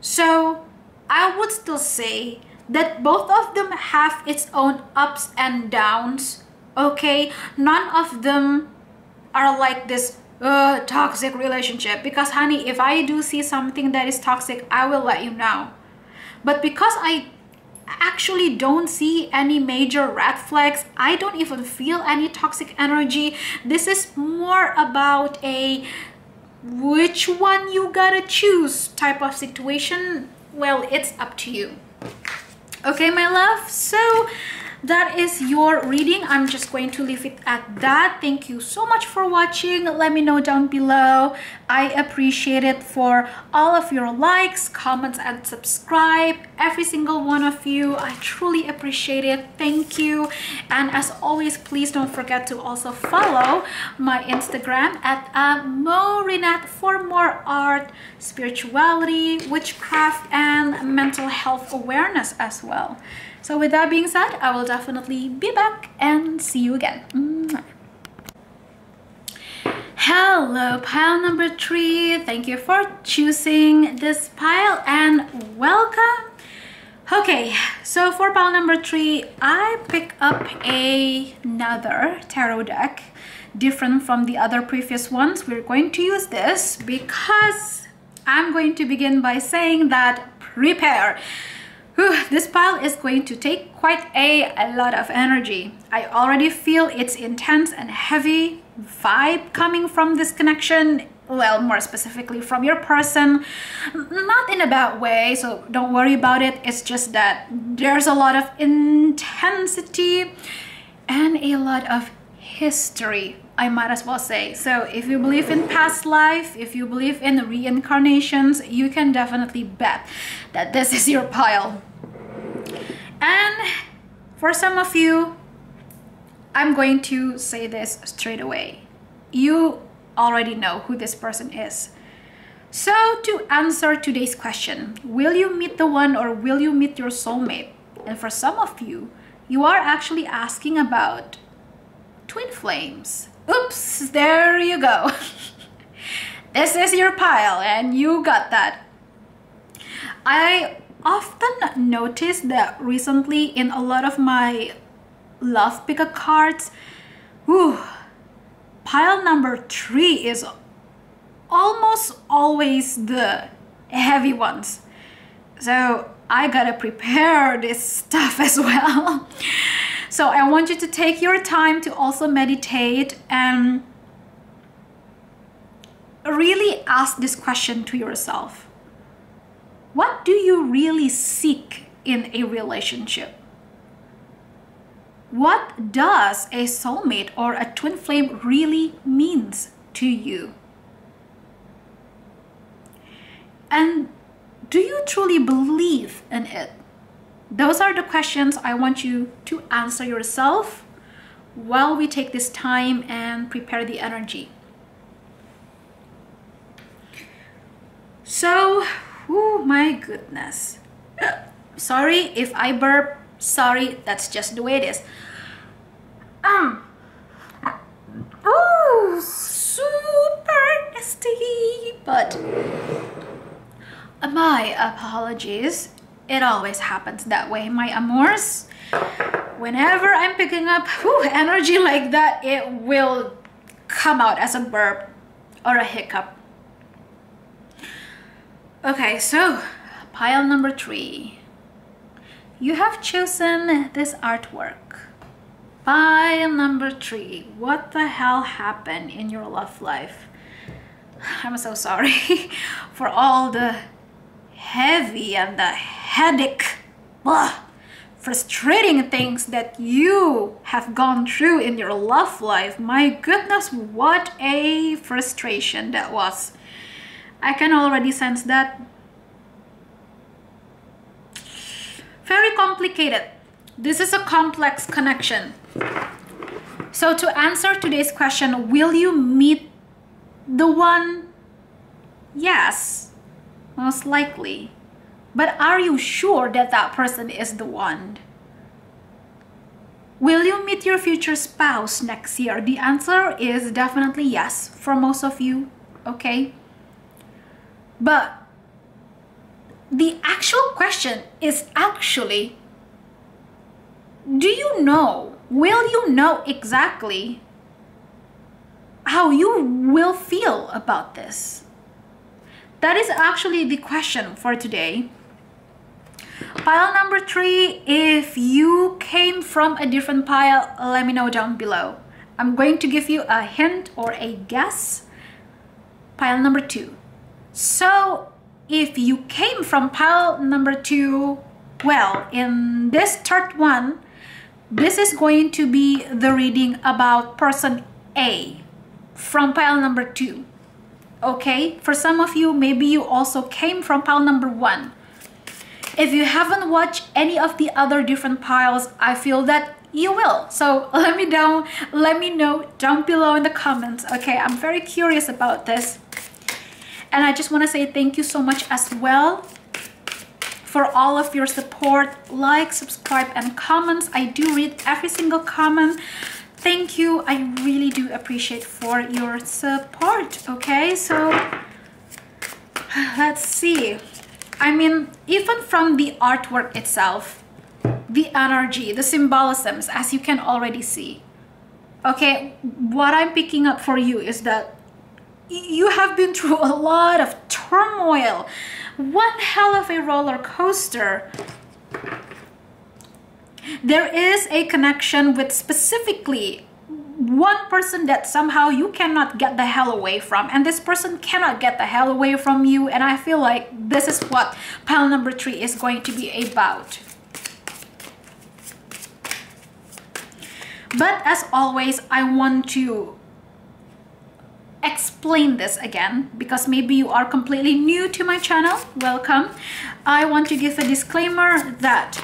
So I would still say that both of them have its own ups and downs, okay? None of them are like this toxic relationship, because honey, if I do see something that is toxic, I will let you know. But because I actually don't see any major red flags. I don't even feel any toxic energy. This is more about a which one you gotta choose type of situation. Well, it's up to you. Okay, my love, so that is your reading. I'm just going to leave it at that. Thank you so much for watching. Let me know down below. I appreciate it for all of your likes, comments, and subscribe. Every single one of you. I truly appreciate it. Thank you. And as always, please don't forget to also follow my Instagram at Morinat for more art, spirituality, witchcraft, and mental health awareness as well. So with that being said, I will definitely be back and see you again. Hello, pile number 3. Thank you for choosing this pile and welcome. Okay, so for pile number 3, I pick up another tarot deck, different from the other previous ones. We're going to use this because I'm going to begin by saying that prepare. This pile is going to take quite a lot of energy. I already feel its intense and heavy vibe coming from this connection. Well, more specifically from your person. Not in a bad way, so don't worry about it. It's just that there's a lot of intensity and a lot of history, I might as well say. So if you believe in past life, if you believe in reincarnations, you can definitely bet that this is your pile. And for some of you, I'm going to say this straight away. You already know who this person is. So to answer today's question, will you meet the one or will you meet your soulmate? And for some of you, you are actually asking about twin flames. Oops, there you go. This is your pile and you got that. I often notice that recently in a lot of my love picker cards, pile number 3 is almost always the heavy ones. So I gotta prepare this stuff as well. So I want you to take your time to also meditate and really ask this question to yourself. What do you really seek in a relationship? What does a soulmate or a twin flame really means to you? And do you truly believe in it? Those are the questions I want you to answer yourself while we take this time and prepare the energy. So, oh my goodness. Sorry if I burp. Sorry, that's just the way it is. Oh, super nasty. But my apologies. It always happens that way, my amours. Whenever I'm picking up energy like that, it will come out as a burp or a hiccup. Okay, so pile number 3. You have chosen this artwork. Pile number 3. What the hell happened in your love life? I'm so sorry for all the heavy and the headache, frustrating things that you have gone through in your love life. My goodness, what a frustration that was. I can already sense that. Very complicated. This is a complex connection. So to answer today's question, will you meet the one? Yes, most likely. But are you sure that that person is the one? Will you meet your future spouse next year? The answer is definitely yes for most of you, okay? But the actual question is actually, do you know, will you know exactly how you will feel about this? That is actually the question for today. Pile number 3, if you came from a different pile, let me know down below. I'm going to give you a hint or a guess. Pile number 2. So if you came from pile number 2, well, in this third one, this is going to be the reading about person A from pile number 2. Okay, for some of you, maybe you also came from pile number 1. If you haven't watched any of the other different piles, I feel that you will. So let me know down below in the comments. Okay, I'm very curious about this. And I just want to say thank you so much as well for all of your support, like, subscribe, and comments. I do read every single comment. Thank you. I really do appreciate for your support. Okay, so let's see. I mean, even from the artwork itself, the energy, the symbolisms, as you can already see. Okay, what I'm picking up for you is that you have been through a lot of turmoil. One hell of a roller coaster. There is a connection with specifically one person that somehow you cannot get the hell away from, and this person cannot get the hell away from you. And I feel like this is what pile number 3 is going to be about. But as always, I want to explain this again because maybe you are completely new to my channel. Welcome. I want to give a disclaimer that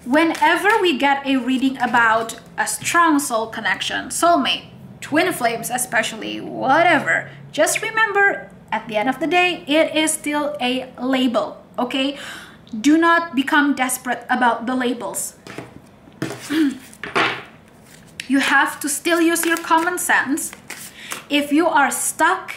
whenever we get a reading about a strong soul connection, soulmate, twin flames especially, whatever, just remember at the end of the day, it is still a label, okay? Do not become desperate about the labels. You have to still use your common sense. If you are stuck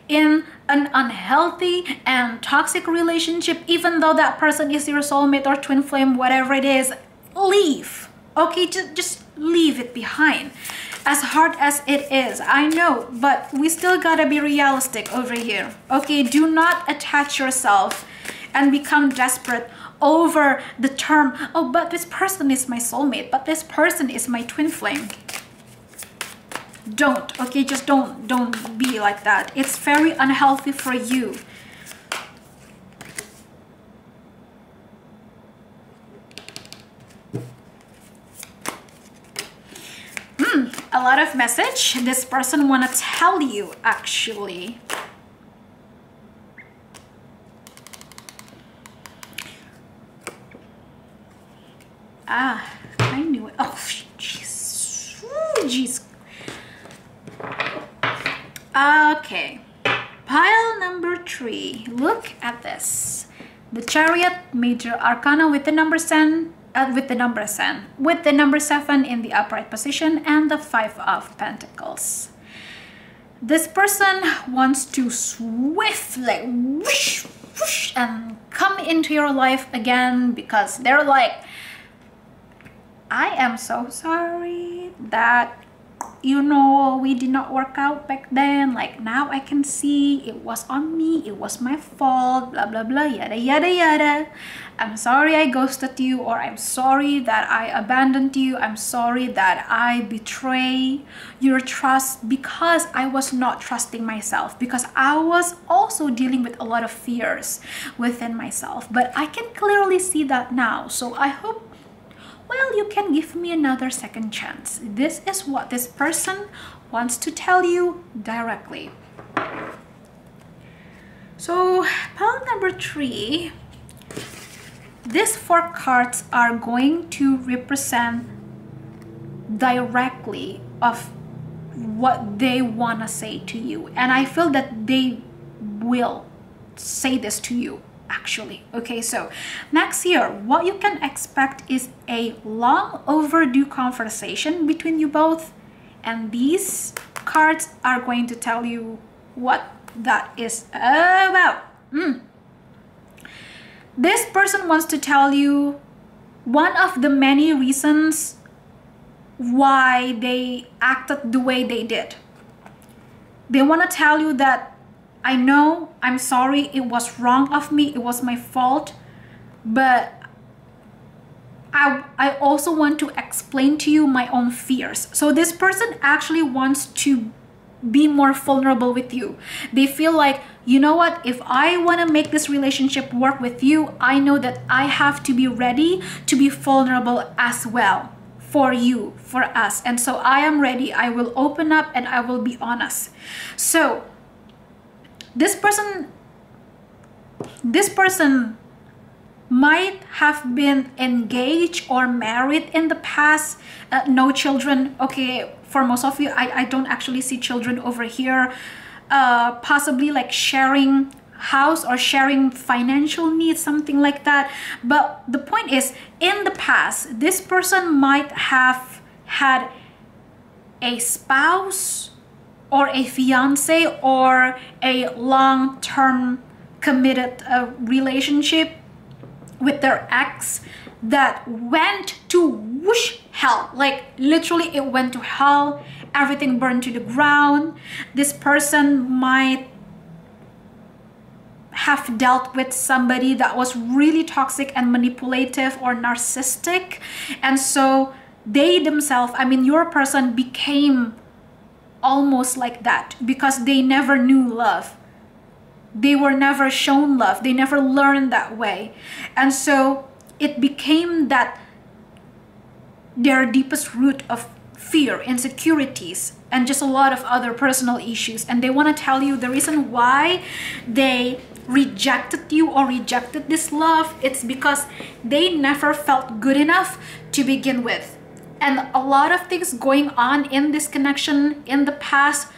in an unhealthy and toxic relationship, even though that person is your soulmate or twin flame, whatever it is, leave. Okay, just leave it behind. As hard as it is, I know, but we still gotta be realistic over here. Okay, do not attach yourself and become desperate over the term, oh, but this person is my soulmate, but this person is my twin flame. Don't, okay, just don't be like that. It's very unhealthy for you. A lot of message this person want to tell you actually. I knew it. Oh, jeez. Jeez. Okay. Pile number 3. Look at this. The Chariot, Major Arcana with the number 7, with the number 7 in the upright position, and the 5 of Pentacles. This person wants to swiftly whoosh, whoosh, and come into your life again because they're like, I am so sorry that, you know, we did not work out back then. Like, now I can see it was on me, it was my fault, blah blah blah, yada yada yada. I'm sorry I ghosted you, or I'm sorry that I abandoned you. I'm sorry that I betray your trust because I was not trusting myself, because I was also dealing with a lot of fears within myself. But I can clearly see that now, so I hope, well, you can give me another second chance. This is what this person wants to tell you directly. So pile number 3, these 4 cards are going to represent directly of what they want to say to you. And I feel that they will say this to you. Actually, okay, so next year, what you can expect is a long overdue conversation between you both, and these cards are going to tell you what that is about. This person wants to tell you one of the many reasons why they acted the way they did. They want to tell you that, I know, I'm sorry, it was wrong of me, it was my fault, but I also want to explain to you my own fears. So this person actually wants to be more vulnerable with you. They feel like, you know what, if I want to make this relationship work with you, I know that I have to be ready to be vulnerable as well for you, for us. And so I am ready. I will open up and I will be honest. So this person might have been engaged or married in the past, no children. Okay, for most of you, I don't actually see children over here. Possibly like sharing house or sharing financial needs, something like that. But the point is, in the past, this person might have had a spouse or a fiance or a long-term committed relationship with their ex that went to whoosh hell. Like literally it went to hell. Everything burned to the ground. This person might have dealt with somebody that was really toxic and manipulative or narcissistic. And so they themselves, I mean, your person became almost like that because they never knew love. They were never shown love. They never learned that way. And so it became that their deepest root of fear, insecurities, and just a lot of other personal issues. And they want to tell you the reason why they rejected you or rejected this love. It's because they never felt good enough to begin with. And a lot of things going on in this connection in the past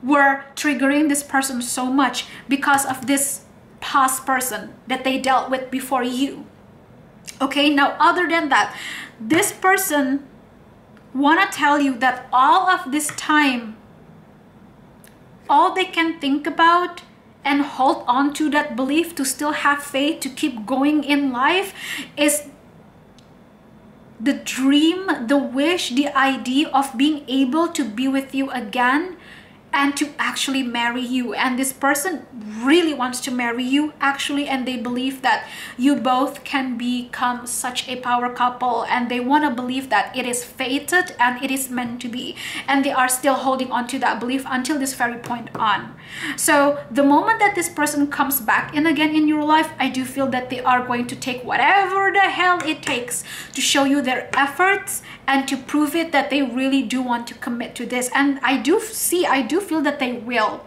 were triggering this person so much because of this past person that they dealt with before you. Okay, now other than that, this person want to tell you that all of this time, all they can think about and hold on to that belief to still have faith to keep going in life is the dream, the wish, the idea of being able to be with you again and to actually marry you. And this person really wants to marry you actually, and they believe that you both can become such a power couple, and they want to believe that it is fated and it is meant to be, and they are still holding on to that belief until this very point on. So the moment that this person comes back in again in your life, I do feel that they are going to take whatever the hell it takes to show you their efforts and to prove it that they really do want to commit to this. And I do feel that they will.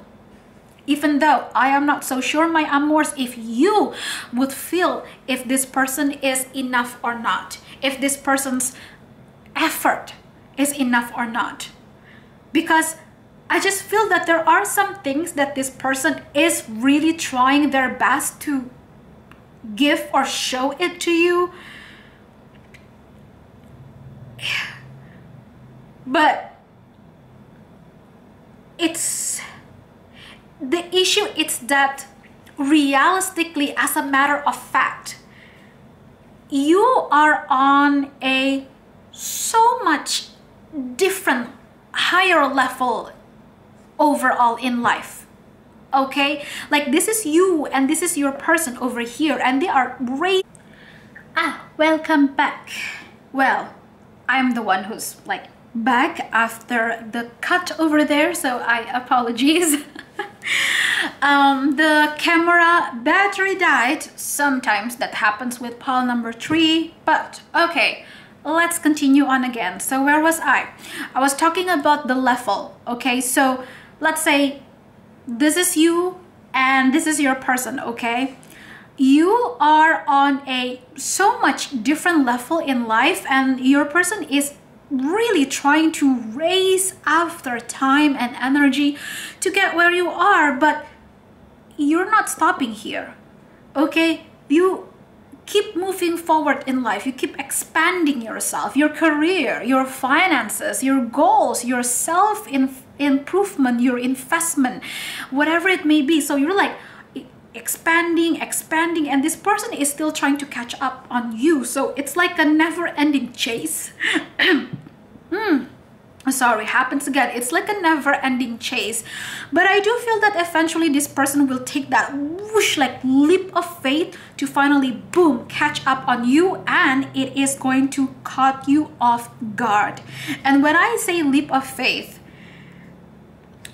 Even though I am not so sure, my amors, if you would feel if this person is enough or not, if this person's effort is enough or not. Because I just feel that there are some things that this person is really trying their best to give or show it to you. But it's the issue, it's that realistically, as a matter of fact, you are on a so much different, higher level overall in life. Okay, like this is you and this is your person over here, and they are great. Welcome back. Well, I'm the one who's like back after the cut over there, so I apologize. The camera battery died. Sometimes that happens with pile number 3, but okay, let's continue on again. So where was I? I was talking about the level. Okay, so let's say this is you and this is your person. Okay, you are on a so much different level in life, and your person is really trying to race after time and energy to get where you are, but you're not stopping here. Okay, you keep moving forward in life. You keep expanding yourself, your career, your finances, your goals, your self-improvement, your investment, whatever it may be. So you're like expanding, and this person is still trying to catch up on you. So it's like a never-ending chase. sorry, happens again. It's like a never-ending chase. But I do feel that eventually this person will take that whoosh, like leap of faith to finally, boom, catch up on you, and it is going to cut you off guard. And when I say leap of faith,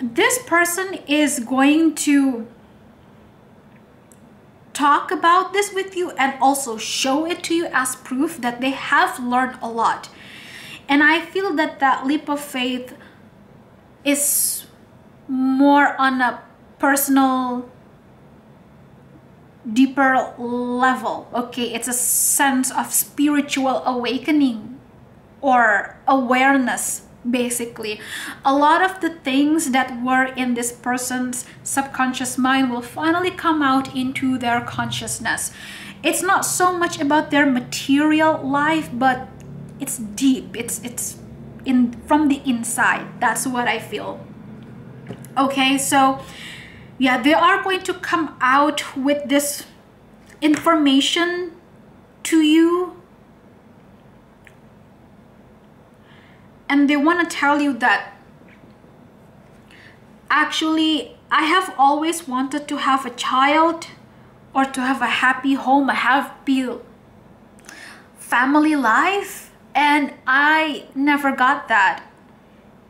this person is going to talk about this with you and also show it to you as proof that they have learned a lot. And I feel that that leap of faith is more on a personal, deeper level. Okay, it's a sense of spiritual awakening or awareness. Basically, a lot of the things that were in this person's subconscious mind will finally come out into their consciousness. It's not so much about their material life, but it's deep. It's in from the inside. That's what I feel. Okay, so yeah, they are going to come out with this information to you. And they want to tell you that actually I have always wanted to have a child or to have a happy home, a happy family life, and I never got that.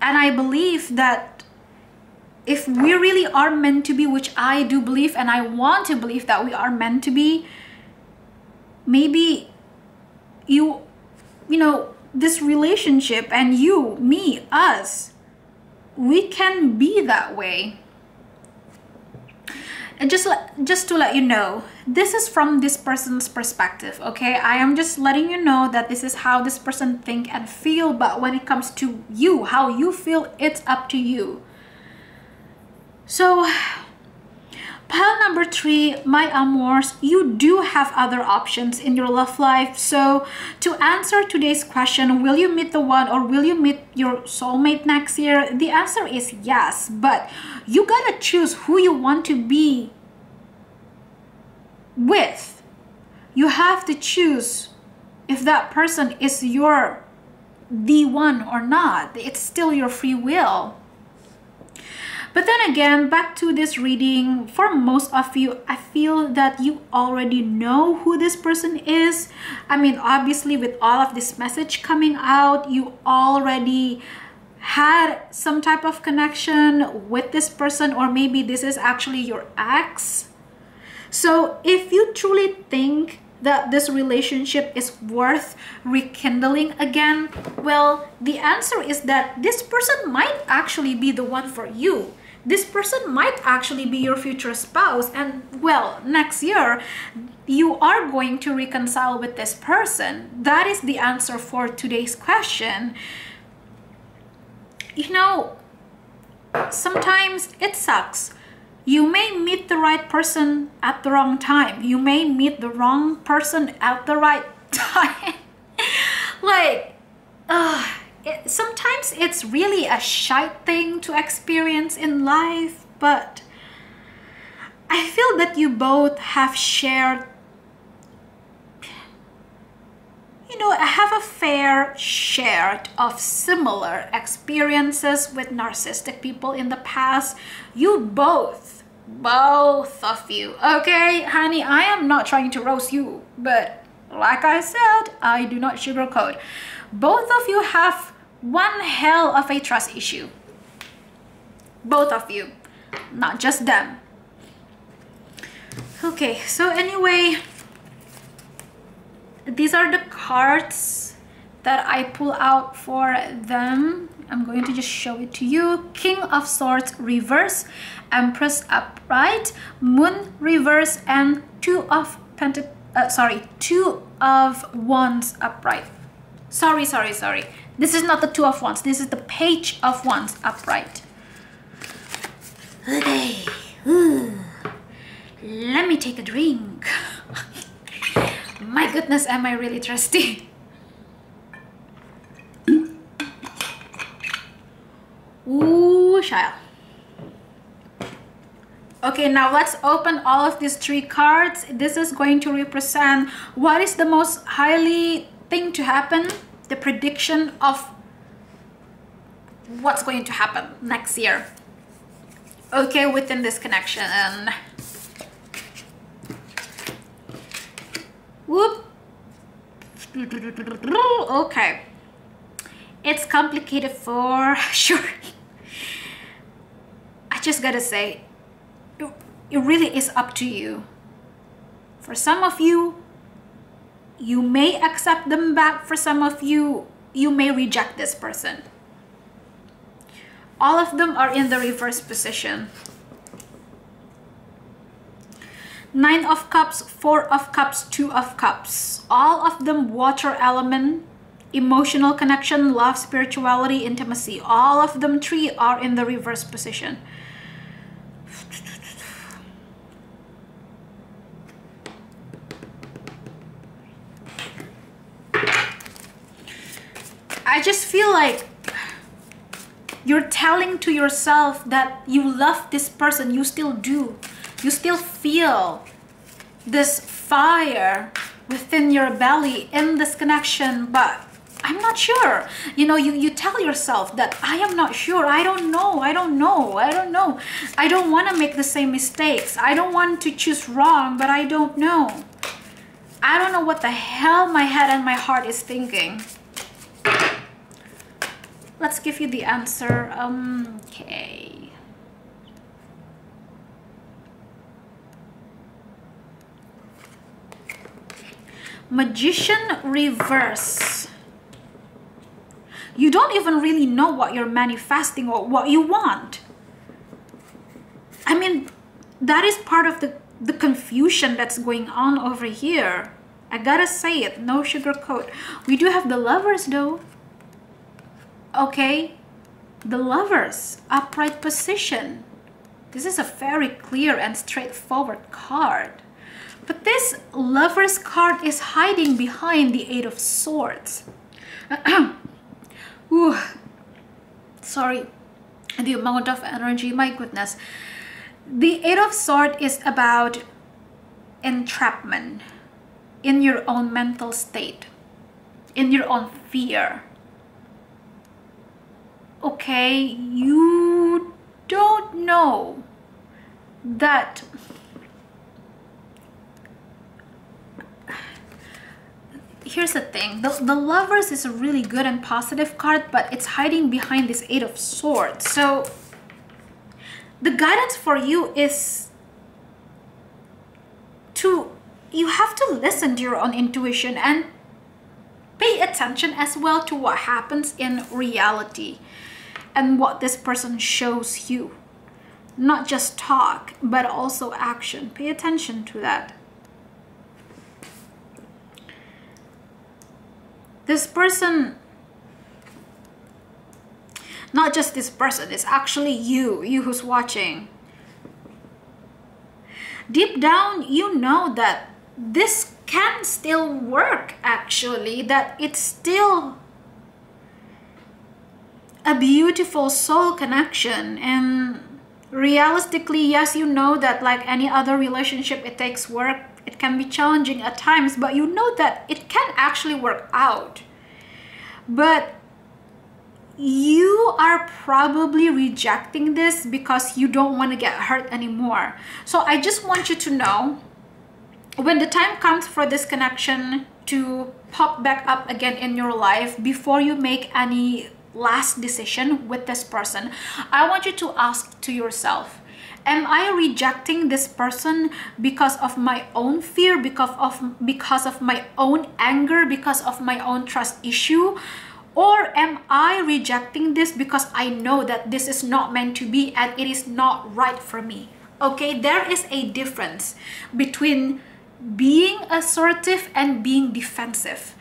And I believe that if we really are meant to be, which I do believe, and I want to believe that we are meant to be, maybe you know, this relationship and you, me, us, we can be that way. And just to let you know, this is from this person's perspective, okay? I am just letting you know that this is how this person think and feel, but when it comes to you, how you feel, it's up to you. So pile number 3, my amors, you do have other options in your love life. So to answer today's question, will you meet the one or will you meet your soulmate next year? The answer is yes, but you gotta choose who you want to be with. You have to choose if that person is the one or not. It's still your free will. But then again, back to this reading, for most of you, I feel that you already know who this person is. I mean, obviously with all of this message coming out, you already had some type of connection with this person, or maybe this is actually your ex. So if you truly think that this relationship is worth rekindling again, well, the answer is that this person might actually be the one for you. This person might actually be your future spouse, and well, next year you are going to reconcile with this person. That is the answer for today's question. You know, sometimes it sucks. You may meet the right person at the wrong time. You may meet the wrong person at the right time. Like, sometimes it's really a shite thing to experience in life, but I feel that you both have shared, you know, have a fair share of similar experiences with narcissistic people in the past. You both of you, okay, honey, I am not trying to roast you, but like I said, I do not sugarcoat. Both of you have one hell of a trust issue. Both of you, not just them. Okay, so anyway, these are the cards that I pull out for them. I'm going to just show it to you. King of Swords reverse, Empress upright, Moon reverse, and Two of Wands upright. Sorry. This is not the Two of Wands. This is the Page of Wands upright. Okay. Let me take a drink. My goodness, am I really thirsty? Ooh, child. Okay, now let's open all of these 3 cards. This is going to represent what is the most highly thing to happen, the prediction of what's going to happen next year, okay, within this connection. And whoop. Okay, it's complicated for sure. I just gotta say, it really is up to you. For some of you, you may accept them back. For some of you, you may reject this person. All of them are in the reverse position. 9 of Cups, 4 of Cups, 2 of Cups. All of them water element, emotional connection, love, spirituality, intimacy. All of them 3 are in the reverse position. I just feel like you're telling to yourself that you love this person. You still do. You still feel this fire within your belly in this connection, but I'm not sure. You know, you tell yourself that I am not sure. I don't know. I don't know. I don't know. I don't want to make the same mistakes. I don't want to choose wrong, but I don't know. I don't know what the hell my head and my heart is thinking. Let's give you the answer. Okay. Magician reverse. You don't even really know what you're manifesting or what you want. I mean, that is part of the confusion that's going on over here. I gotta say it, no sugarcoat. We do have the Lovers though. Okay, the Lovers, upright position. This is a very clear and straightforward card. But this Lovers card is hiding behind the 8 of Swords. Ooh, sorry, the amount of energy, my goodness. The 8 of Swords is about entrapment in your own mental state, in your own fear. Okay, you don't know that here's the thing, the Lovers is a really good and positive card, but it's hiding behind this 8 of Swords. So the guidance for you is you have to listen to your own intuition and pay attention as well to what happens in reality and what this person shows you. Not just talk, but also action. Pay attention to that. This person, not just this person, it's actually you who's watching. Deep down, you know that this can still work actually, that it's still a beautiful soul connection. And realistically, yes, you know that like any other relationship, it takes work. It can be challenging at times, but you know that it can actually work out. But you are probably rejecting this because you don't want to get hurt anymore. So I just want you to know, when the time comes for this connection to pop back up again in your life, before you make any last decision with this person, I want you to ask to yourself, am I rejecting this person because of my own fear, because of my own anger, because of my own trust issue? Or am I rejecting this because I know that this is not meant to be and it is not right for me? Okay, there is a difference between being assertive and being defensive.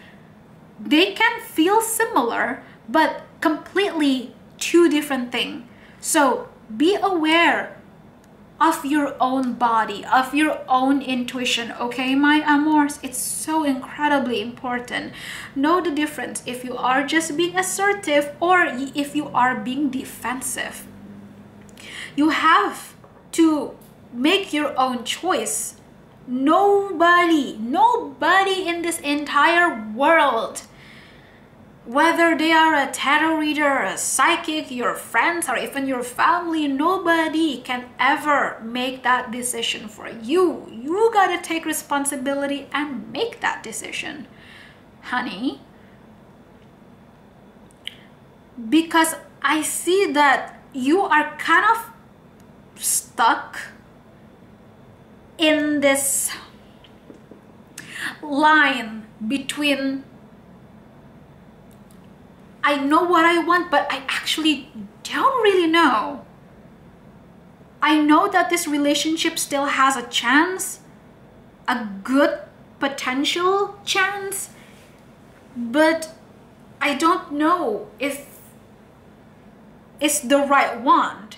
They can feel similar, but completely 2 different things. So be aware of your own body, of your own intuition, okay, my amors? It's so incredibly important. Know the difference if you are just being assertive or if you are being defensive. You have to make your own choice. Nobody in this entire world Whether they are a tarot reader, a psychic, your friends, or even your family, nobody can ever make that decision for you. You gotta take responsibility and make that decision, honey. Because I see that you are kind of stuck in this line between I know what I want, but I actually don't really know. I know that this relationship still has a chance, a good potential chance, but I don't know if it's the right one.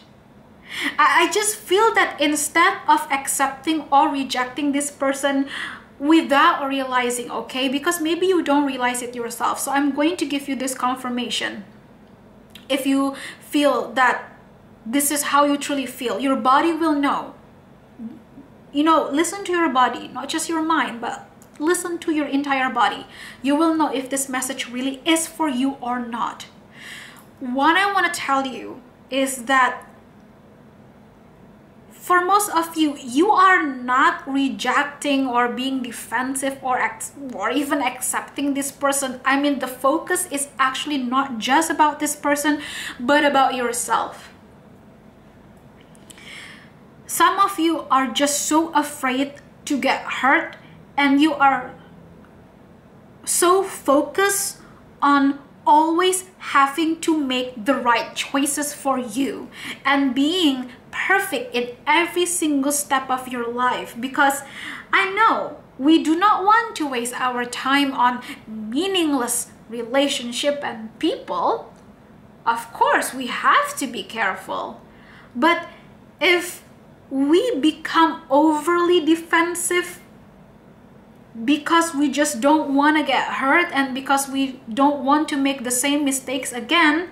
I just feel that instead of accepting or rejecting this person without realizing, okay, because maybe you don't realize it yourself, so I'm going to give you this confirmation. If you feel that this is how you truly feel, your body will know. You know, listen to your body, not just your mind, but listen to your entire body. You will know if this message really is for you or not. What I want to tell you is that for most of you, you are not rejecting or being defensive or even accepting this person. I mean, the focus is actually not just about this person, but about yourself. Some of you are just so afraid to get hurt, and you are so focused on always having to make the right choices for you and being perfect in every single step of your life, because I know we do not want to waste our time on meaningless relationship and people. Of course, we have to be careful, but if we become overly defensive because we just don't want to get hurt and because we don't want to make the same mistakes again,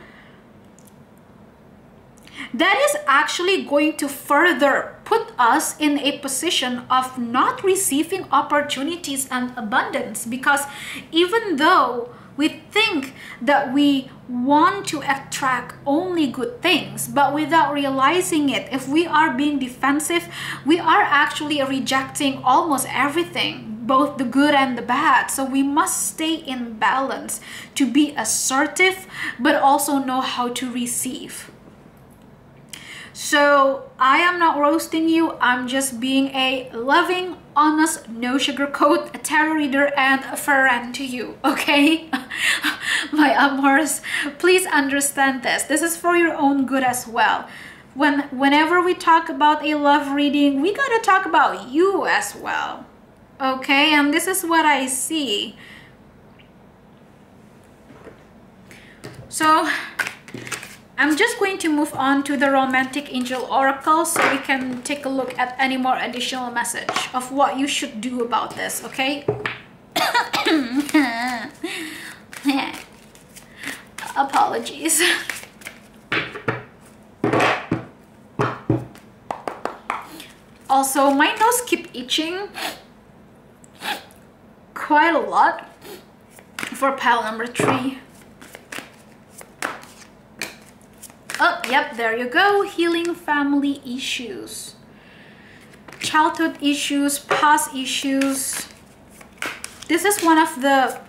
that is actually going to further put us in a position of not receiving opportunities and abundance. Because even though we think that we want to attract only good things, but without realizing it, if we are being defensive, we are actually rejecting almost everything, both the good and the bad. So we must stay in balance to be assertive, but also know how to receive. So I am not roasting you. I'm just being a loving, honest, no sugarcoat, a tarot reader and a friend to you, okay? My amors, please understand this. This is for your own good as well. Whenever we talk about a love reading, we gotta talk about you as well, okay? And this is what I see. So I'm just going to move on to the Romantic Angel Oracle so we can take a look at any more additional message of what you should do about this, okay? Apologies. Also, my nose keep itching quite a lot for pile number 3. Oh, yep, there you go. Healing family issues, childhood issues, past issues. This is one of the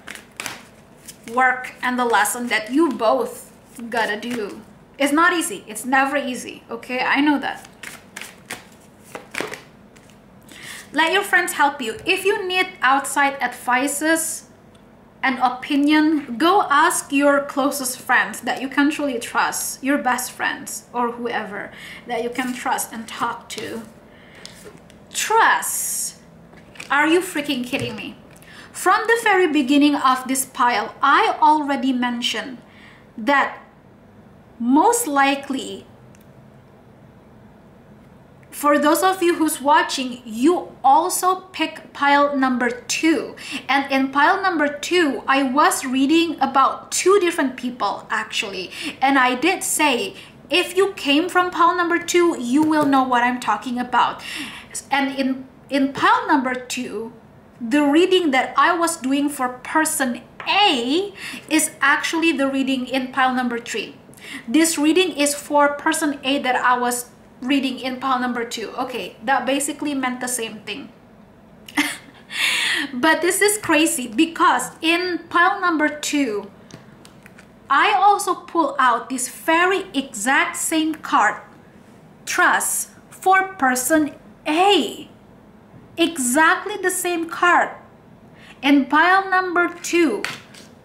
work and the lesson that you both gotta do. It's not easy. It's never easy, okay? I know that. Let your friends help you. If you need outside advices and opinion, go ask your closest friends that you can truly trust, your best friends or whoever that you can trust and talk to. Trust. Are you freaking kidding me? From the very beginning of this pile, I already mentioned that most likely, for those of you who's watching, you also pick pile number 2. And in pile number 2, I was reading about 2 different people actually. And I did say, if you came from pile number 2, you will know what I'm talking about. And in pile number 2, the reading that I was doing for person A is actually the reading in pile number 3. This reading is for person A that I was reading in pile number 2. Okay, that basically meant the same thing. But this is crazy because in pile number 2, I also pull out this very exact same card, trust, for person A. Exactly the same card. In pile number 2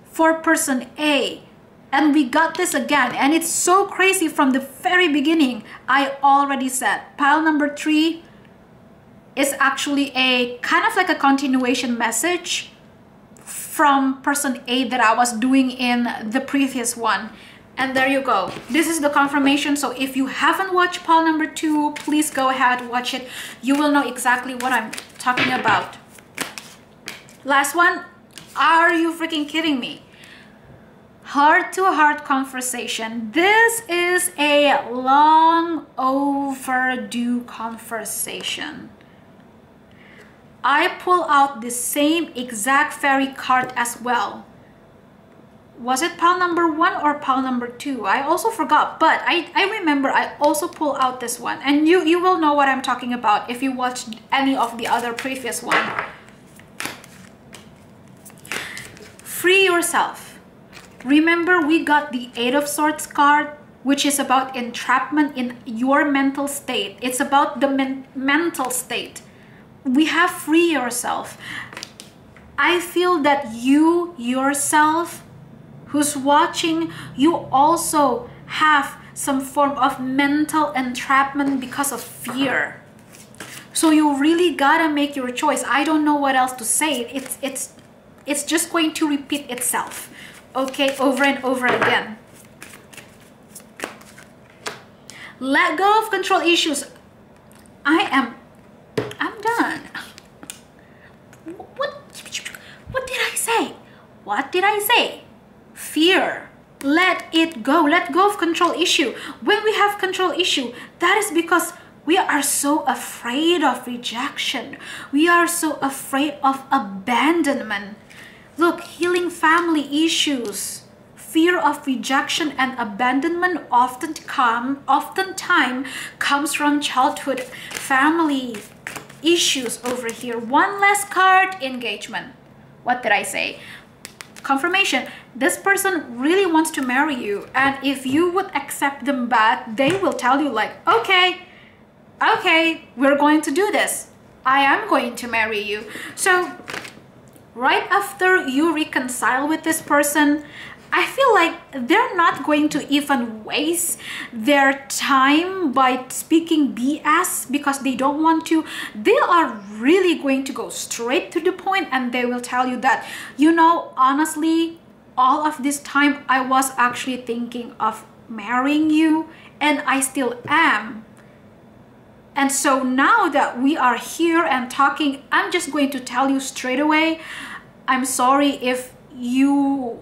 for person A. And we got this again. And it's so crazy from the very beginning. I already said pile number 3 is actually a kind of like a continuation message from person A that I was doing in the previous one. And there you go. This is the confirmation. So if you haven't watched pile number 2, please go ahead, watch it. You will know exactly what I'm talking about. Last one. Are you freaking kidding me? Heart-to-heart conversation. This is a long overdue conversation. I pull out the same exact fairy card as well. Was it pile number 1 or pile number 2? I also forgot, but I remember I also pull out this one. And you will know what I'm talking about if you watched any of the other previous one. Free yourself. Remember, we got the 8 of Swords card, which is about entrapment in your mental state. It's about the mental state. We have free yourself. I feel that you yourself who's watching, you also have some form of mental entrapment because of fear. So you really gotta make your choice. I don't know what else to say. It's just going to repeat itself, okay, over and over again. Let go of control issues. I'm done. What did I say? What did I say? Fear. Let it go. Let go of control issue. When we have control issue, that is because we are so afraid of rejection. We are so afraid of abandonment. Look, healing family issues. Fear of rejection and abandonment oftentimes comes from childhood family issues over here. One last card, engagement. What did I say? Confirmation. This person really wants to marry you, and if you would accept them back, they will tell you like, okay, we're going to do this. I am going to marry you. So right after you reconcile with this person, I feel like they're not going to even waste their time by speaking BS because they don't want to. They are really going to go straight to the point, and they will tell you that, you know, honestly, all of this time I was actually thinking of marrying you, and I still am. And so now that we are here and talking, I'm just going to tell you straight away, I'm sorry if you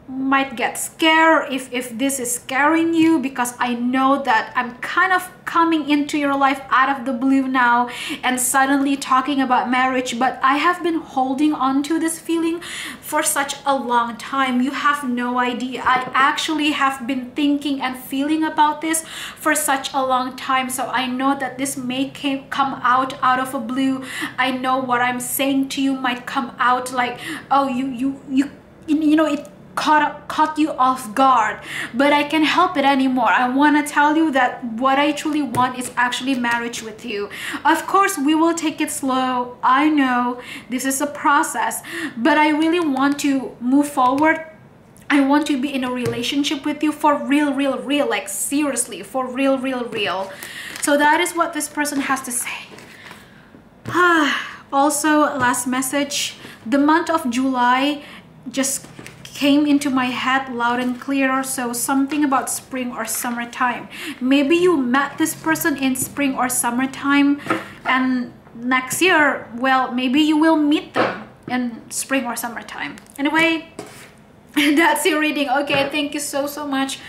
might get scared, if this is scaring you, because I know that I'm kind of coming into your life out of the blue now and suddenly talking about marriage, but I have been holding on to this feeling for such a long time. You have no idea. I actually have been thinking and feeling about this for such a long time. So I know that this may come out of a blue. I know what I'm saying to you might come out like, oh, you know, it caught you off guard, but I can't help it anymore. I want to tell you that what I truly want is actually marriage with you. Of course, we will take it slow. I know this is a process, but I really want to move forward. I want to be in a relationship with you for real, like seriously, for real. So that is what this person has to say. Also, last message, the month of July just came into my head loud and clear. So something about spring or summertime. Maybe you met this person in spring or summertime, and next year, well, maybe you will meet them in spring or summertime. Anyway, that's your reading. Okay, thank you so much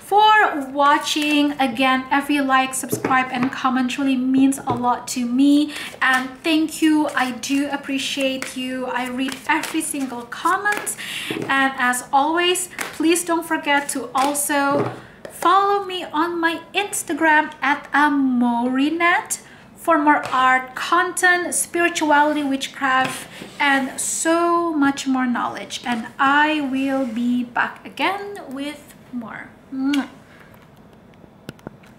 for watching. Again, every like, subscribe, and comment really means a lot to me, and thank you. I do appreciate you. I read every single comment, and as always, please don't forget to also follow me on my Instagram at Amorinet for more art, content, spirituality, witchcraft, and so much more knowledge. And I will be back again with more. Mwah.